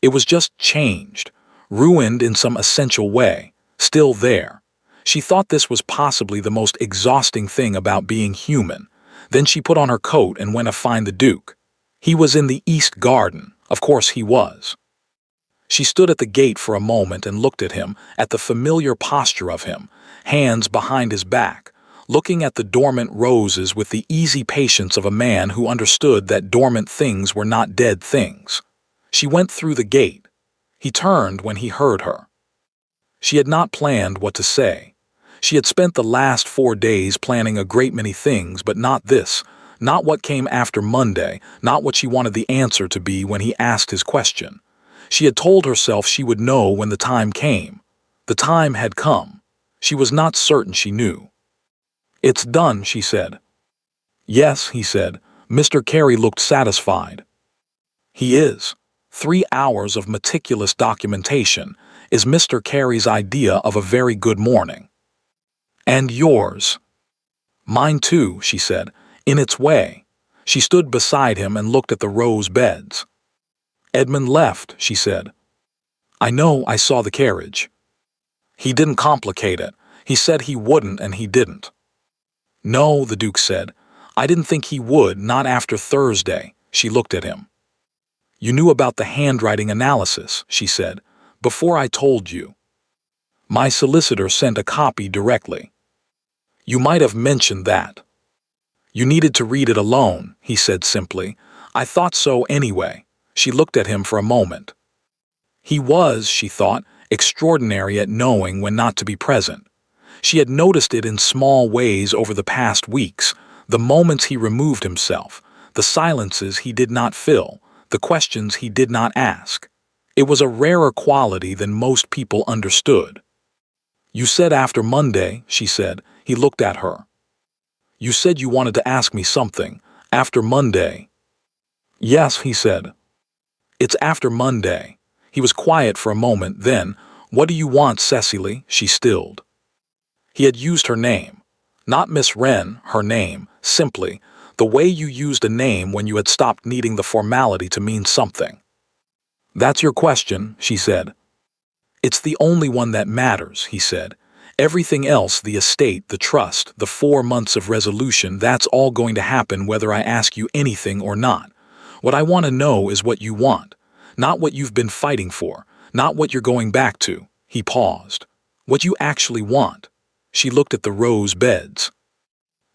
It was just changed, ruined in some essential way, still there. She thought this was possibly the most exhausting thing about being human. Then she put on her coat and went to find the Duke. He was in the East Garden. Of course he was. She stood at the gate for a moment and looked at him, at the familiar posture of him, hands behind his back, looking at the dormant roses with the easy patience of a man who understood that dormant things were not dead things. She went through the gate. He turned when he heard her. She had not planned what to say. She had spent the last 4 days planning a great many things, but not this, not what came after Monday, not what she wanted the answer to be when he asked his question. She had told herself she would know when the time came. The time had come. She was not certain she knew. "It's done," she said. "Yes," he said. Mr. Carey looked satisfied. "He is. 3 hours of meticulous documentation is Mr. Carey's idea of a very good morning." "And yours." "Mine too," she said, "in its way." She stood beside him and looked at the rose beds. "Edmund left," she said. "I know, I saw the carriage." "He didn't complicate it. He said he wouldn't and he didn't." "No," the Duke said. "I didn't think he would, not after Thursday." She looked at him. "You knew about the handwriting analysis," she said, "before I told you." "My solicitor sent a copy directly." "You might have mentioned that." "You needed to read it alone," he said simply. "I thought so anyway." She looked at him for a moment. He was, she thought, extraordinary at knowing when not to be present. She had noticed it in small ways over the past weeks, the moments he removed himself, the silences he did not fill, the questions he did not ask. It was a rarer quality than most people understood. "You said after Monday," she said. He looked at her. "You said you wanted to ask me something. After Monday." "Yes," he said. "It's after Monday." He was quiet for a moment, then, "What do you want, Cecily?" She stilled. He had used her name. Not Miss Wren, her name, simply, the way you used a name when you had stopped needing the formality to mean something. "That's your question," she said. "It's the only one that matters," he said. "Everything else, the estate, the trust, the 4 months of resolution, that's all going to happen whether I ask you anything or not. What I want to know is what you want. Not what you've been fighting for, not what you're going back to." He paused. "What you actually want." She looked at the rose beds.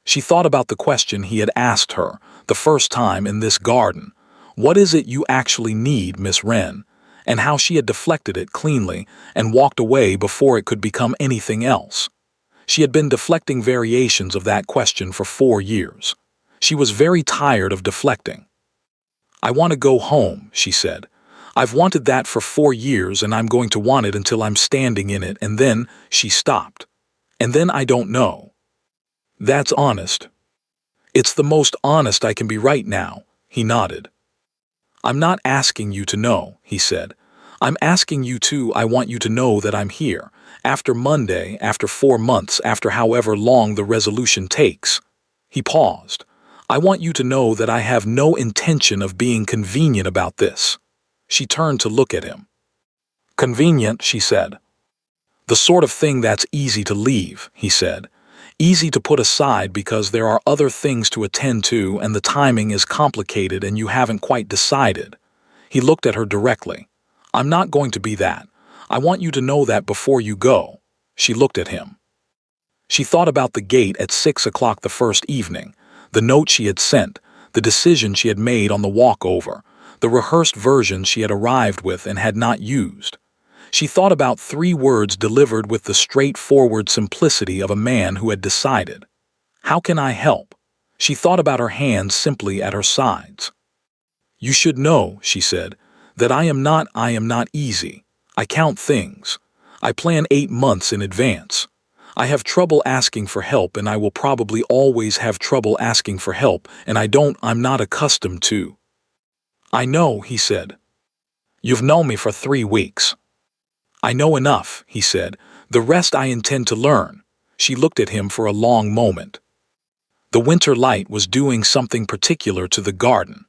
She thought about the question he had asked her, the first time in this garden. "What is it you actually need, Miss Wren?" And how she had deflected it cleanly and walked away before it could become anything else. She had been deflecting variations of that question for 4 years. She was very tired of deflecting. "I want to go home," she said. "I've wanted that for 4 years and I'm going to want it until I'm standing in it," and then she stopped. "And then I don't know." "That's honest." "It's the most honest I can be right now," he nodded. "I'm not asking you to know," he said. "I'm asking you to, I want you to know that I'm here, after Monday, after 4 months, after however long the resolution takes." He paused. "I want you to know that I have no intention of being convenient about this." She turned to look at him. "Convenient," she said. "The sort of thing that's easy to leave," he said. "Easy to put aside because there are other things to attend to and the timing is complicated and you haven't quite decided." He looked at her directly. "I'm not going to be that. I want you to know that before you go." She looked at him. She thought about the gate at 6 o'clock the first evening, the note she had sent, the decision she had made on the walk over, the rehearsed version she had arrived with and had not used. She thought about 3 words delivered with the straightforward simplicity of a man who had decided. "How can I help?" She thought about her hands simply at her sides. "You should know," she said, "that I am not easy. I count things. I plan 8 months in advance. I have trouble asking for help and I will probably always have trouble asking for help, and I'm not accustomed to." "I know," he said. "You've known me for 3 weeks." "I know enough," he said. "The rest I intend to learn." She looked at him for a long moment. The winter light was doing something particular to the garden.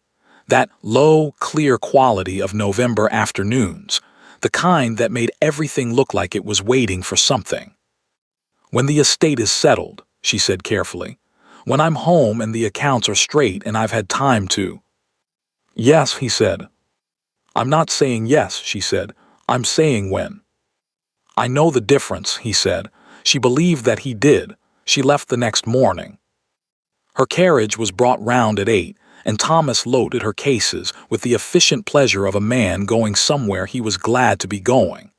That low, clear quality of November afternoons, the kind that made everything look like it was waiting for something. "When the estate is settled," she said carefully. "When I'm home and the accounts are straight and I've had time to—" "Yes," he said. "I'm not saying yes," she said. "I'm saying when." "I know the difference," he said. She believed that he did. She left the next morning. Her carriage was brought round at 8, and Thomas loaded her cases with the efficient pleasure of a man going somewhere he was glad to be going.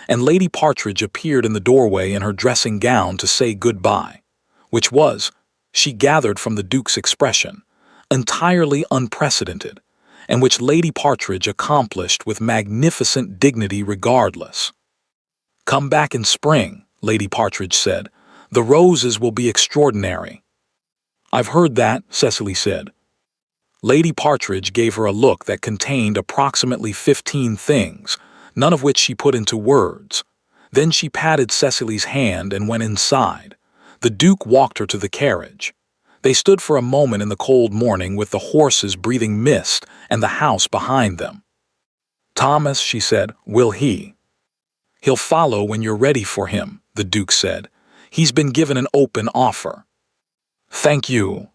And Lady Partridge appeared in the doorway in her dressing gown to say good-bye, which was, she gathered from the Duke's expression, entirely unprecedented, and which Lady Partridge accomplished with magnificent dignity regardless. "Come back in spring," Lady Partridge said. "The roses will be extraordinary." "I've heard that," Cecily said. Lady Partridge gave her a look that contained approximately 15 things, none of which she put into words. Then she patted Cecily's hand and went inside. The Duke walked her to the carriage. They stood for a moment in the cold morning with the horses breathing mist and the house behind them. "Thomas," she said, "will he?" "He'll follow when you're ready for him," the Duke said. "He's been given an open offer." "Thank you."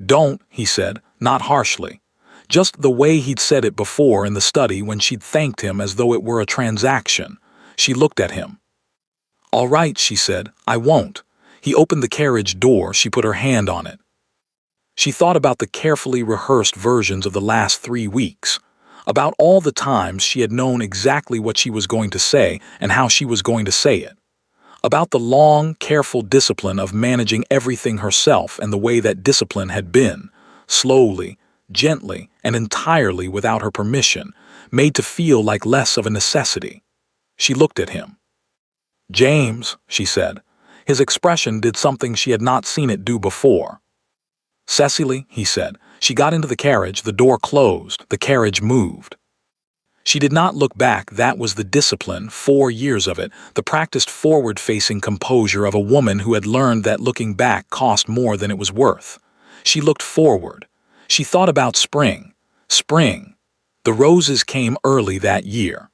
"Don't," he said, not harshly. Just the way he'd said it before in the study when she'd thanked him as though it were a transaction. She looked at him. "All right," she said, "I won't." He opened the carriage door. She put her hand on it. She thought about the carefully rehearsed versions of the last 3 weeks, about all the times she had known exactly what she was going to say and how she was going to say it, about the long, careful discipline of managing everything herself and the way that discipline had been, slowly, gently, and entirely without her permission, made to feel like less of a necessity. She looked at him. "James," she said. His expression did something she had not seen it do before. "Cecily," he said. She got into the carriage, the door closed, the carriage moved. She did not look back. That was the discipline, 4 years of it, the practiced forward-facing composure of a woman who had learned that looking back cost more than it was worth. She looked forward. She thought about spring. Spring. The roses came early that year.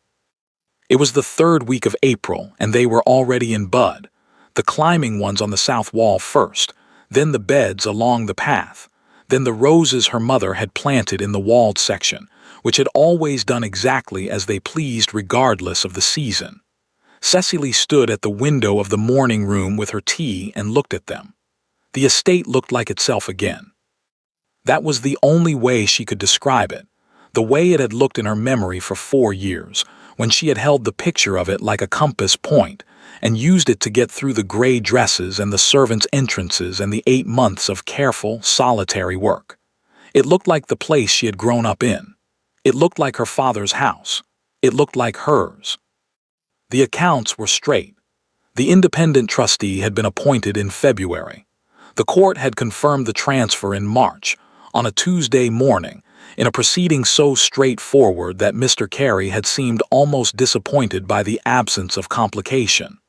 It was the 3rd week of April, and they were already in bud. The climbing ones on the south wall first, then the beds along the path, then the roses her mother had planted in the walled section, which had always done exactly as they pleased regardless of the season. Cecily stood at the window of the morning room with her tea and looked at them. The estate looked like itself again. That was the only way she could describe it, the way it had looked in her memory for 4 years, when she had held the picture of it like a compass point and used it to get through the gray dresses and the servants' entrances and the 8 months of careful, solitary work. It looked like the place she had grown up in. It looked like her father's house. It looked like hers. The accounts were straight. The independent trustee had been appointed in February. The court had confirmed the transfer in March, on a Tuesday morning, in a proceeding so straightforward that Mr. Carey had seemed almost disappointed by the absence of complication.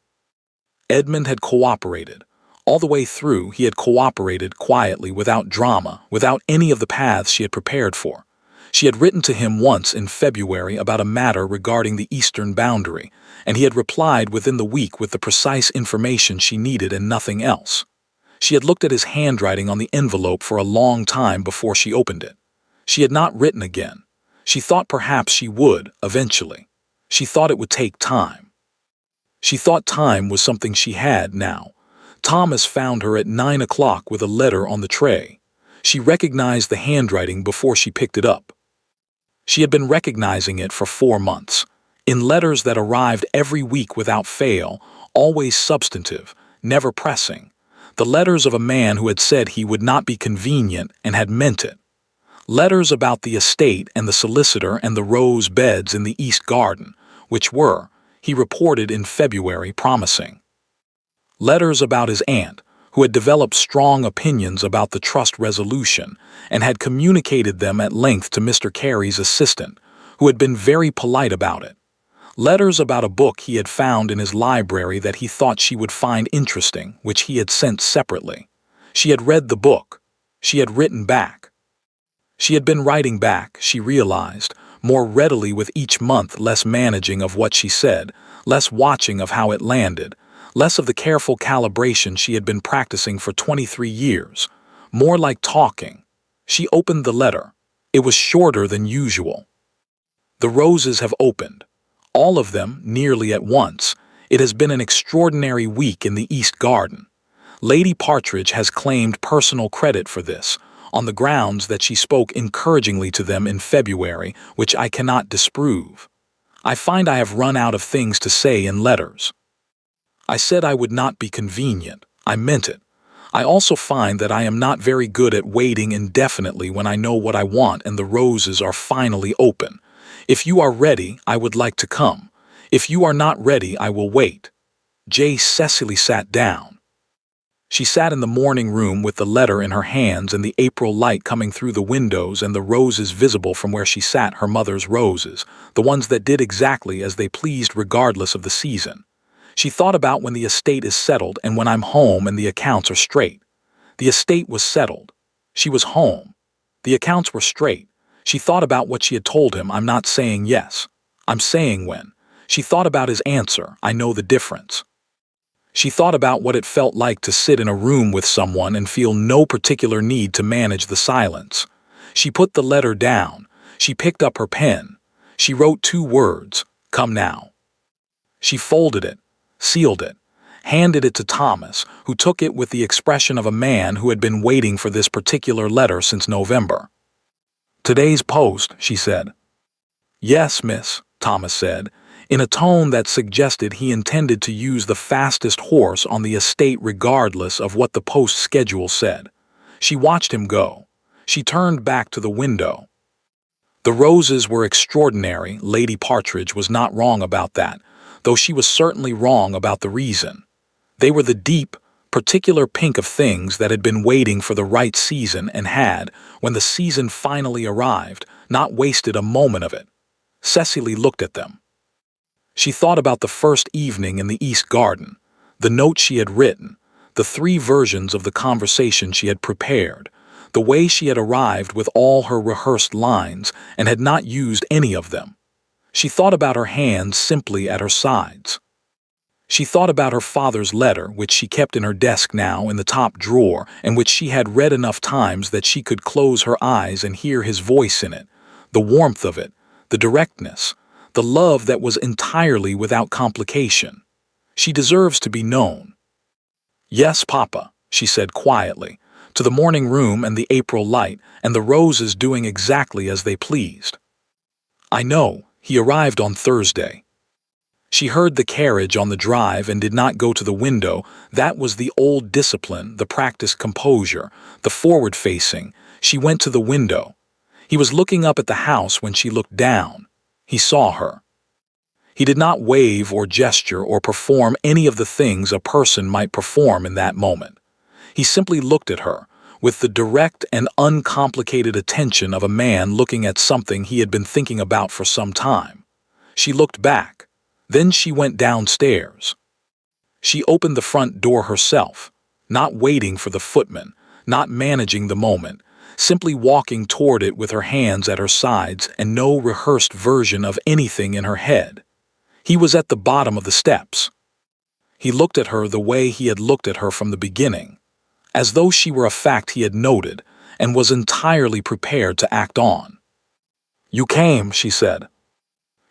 Edmund had cooperated. All the way through, he had cooperated quietly, without drama, without any of the paths she had prepared for. She had written to him once in February about a matter regarding the eastern boundary, and he had replied within the week with the precise information she needed and nothing else. She had looked at his handwriting on the envelope for a long time before she opened it. She had not written again. She thought perhaps she would, eventually. She thought it would take time. She thought time was something she had now. Thomas found her at 9 o'clock with a letter on the tray. She recognized the handwriting before she picked it up. She had been recognizing it for 4 months, in letters that arrived every week without fail, always substantive, never pressing. The letters of a man who had said he would not be convenient and had meant it. Letters about the estate and the solicitor and the rose beds in the East Garden, which were, he reported in February, promising. Letters about his aunt, who had developed strong opinions about the trust resolution and had communicated them at length to Mr. Carey's assistant, who had been very polite about it. Letters about a book he had found in his library that he thought she would find interesting, which he had sent separately. She had read the book. She had written back. She had been writing back, she realized, more readily with each month, less managing of what she said, less watching of how it landed, less of the careful calibration she had been practicing for 23 years, more like talking. She opened the letter. It was shorter than usual. The roses have opened. All of them, nearly at once. It has been an extraordinary week in the East Garden. Lady Partridge has claimed personal credit for this, on the grounds that she spoke encouragingly to them in February, which I cannot disprove. I find I have run out of things to say in letters. I said I would not be convenient. I meant it. I also find that I am not very good at waiting indefinitely when I know what I want and the roses are finally open. If you are ready, I would like to come. If you are not ready, I will wait. Cecily sat down. She sat in the morning room with the letter in her hands and the April light coming through the windows and the roses visible from where she sat, her mother's roses, the ones that did exactly as they pleased regardless of the season. She thought about when the estate is settled and when I'm home and the accounts are straight. The estate was settled. She was home. The accounts were straight. She thought about what she had told him. I'm not saying yes. I'm saying when. She thought about his answer. I know the difference. She thought about what it felt like to sit in a room with someone and feel no particular need to manage the silence. She put the letter down. She picked up her pen. She wrote 2 words, "Come now." She folded it, sealed it, handed it to Thomas, who took it with the expression of a man who had been waiting for this particular letter since November. "Today's post," she said. "Yes, miss," Thomas said, in a tone that suggested he intended to use the fastest horse on the estate regardless of what the post schedule said. She watched him go. She turned back to the window. The roses were extraordinary. Lady Partridge was not wrong about that, though she was certainly wrong about the reason. They were the deep, particular pink of things that had been waiting for the right season and had, when the season finally arrived, not wasted a moment of it. Cecily looked at them. She thought about the first evening in the East Garden, the note she had written, the 3 versions of the conversation she had prepared, the way she had arrived with all her rehearsed lines and had not used any of them. She thought about her hands simply at her sides. She thought about her father's letter, which she kept in her desk now in the top drawer, and which she had read enough times that she could close her eyes and hear his voice in it, the warmth of it, the directness, the love that was entirely without complication. She deserves to be known. "Yes, Papa," she said quietly, to the morning room and the April light and the roses doing exactly as they pleased. "I know, he arrived on Thursday." She heard the carriage on the drive and did not go to the window. That was the old discipline, the practiced composure, the forward-facing. She went to the window. He was looking up at the house when she looked down. He saw her. He did not wave or gesture or perform any of the things a person might perform in that moment. He simply looked at her, with the direct and uncomplicated attention of a man looking at something he had been thinking about for some time. She looked back. Then she went downstairs. She opened the front door herself, not waiting for the footman, not managing the moment, simply walking toward it with her hands at her sides and no rehearsed version of anything in her head. He was at the bottom of the steps. He looked at her the way he had looked at her from the beginning, as though she were a fact he had noted and was entirely prepared to act on. "You came," she said.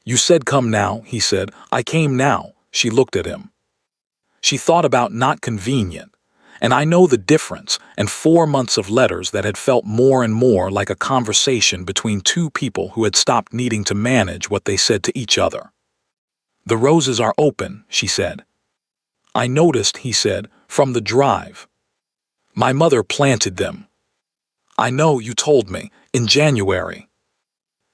"You said come now," he said. "I came now." She looked at him. She thought about not convenient. And I know the difference, and 4 months of letters that had felt more and more like a conversation between 2 people who had stopped needing to manage what they said to each other. "The roses are open," she said. "I noticed," he said, "from the drive. My mother planted them." "I know, you told me, in January."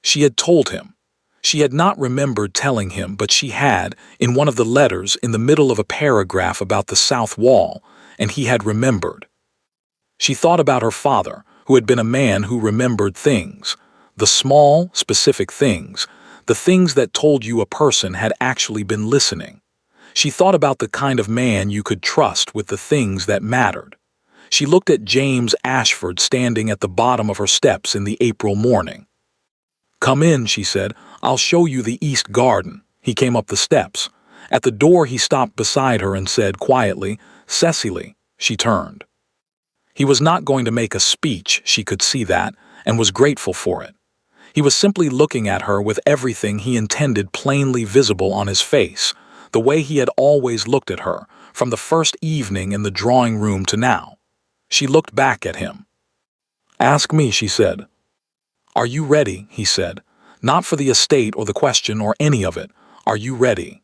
She had told him. She had not remembered telling him, but she had, in one of the letters in the middle of a paragraph about the south wall, and he had remembered. She thought about her father, who had been a man who remembered things, the small, specific things, the things that told you a person had actually been listening. She thought about the kind of man you could trust with the things that mattered. She looked at James Ashford standing at the bottom of her steps in the April morning. "Come in," she said. "I'll show you the East Garden." He came up the steps. At the door he stopped beside her and said quietly, "Cecily." She turned. He was not going to make a speech, she could see that, and was grateful for it. He was simply looking at her with everything he intended plainly visible on his face, the way he had always looked at her, from the first evening in the drawing room to now. She looked back at him. "Ask me," she said. "Are you ready?" he said. "Not for the estate or the question or any of it. Are you ready?"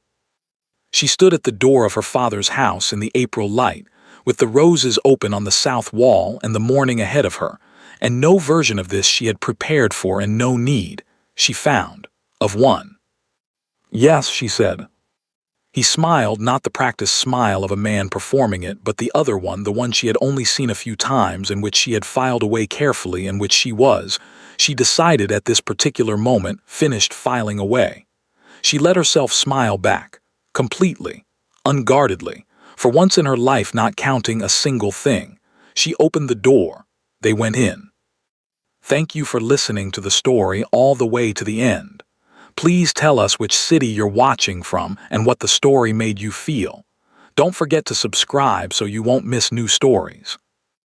She stood at the door of her father's house in the April light, with the roses open on the south wall and the morning ahead of her, and no version of this she had prepared for and no need, she found, of one. "Yes," she said. He smiled, not the practiced smile of a man performing it, but the other one, the one she had only seen a few times and which she had filed away carefully and which she decided at this particular moment, finished filing away. She let herself smile back, completely, unguardedly, for once in her life not counting a single thing. She opened the door. They went in. Thank you for listening to the story all the way to the end. Please tell us which city you're watching from and what the story made you feel. Don't forget to subscribe so you won't miss new stories.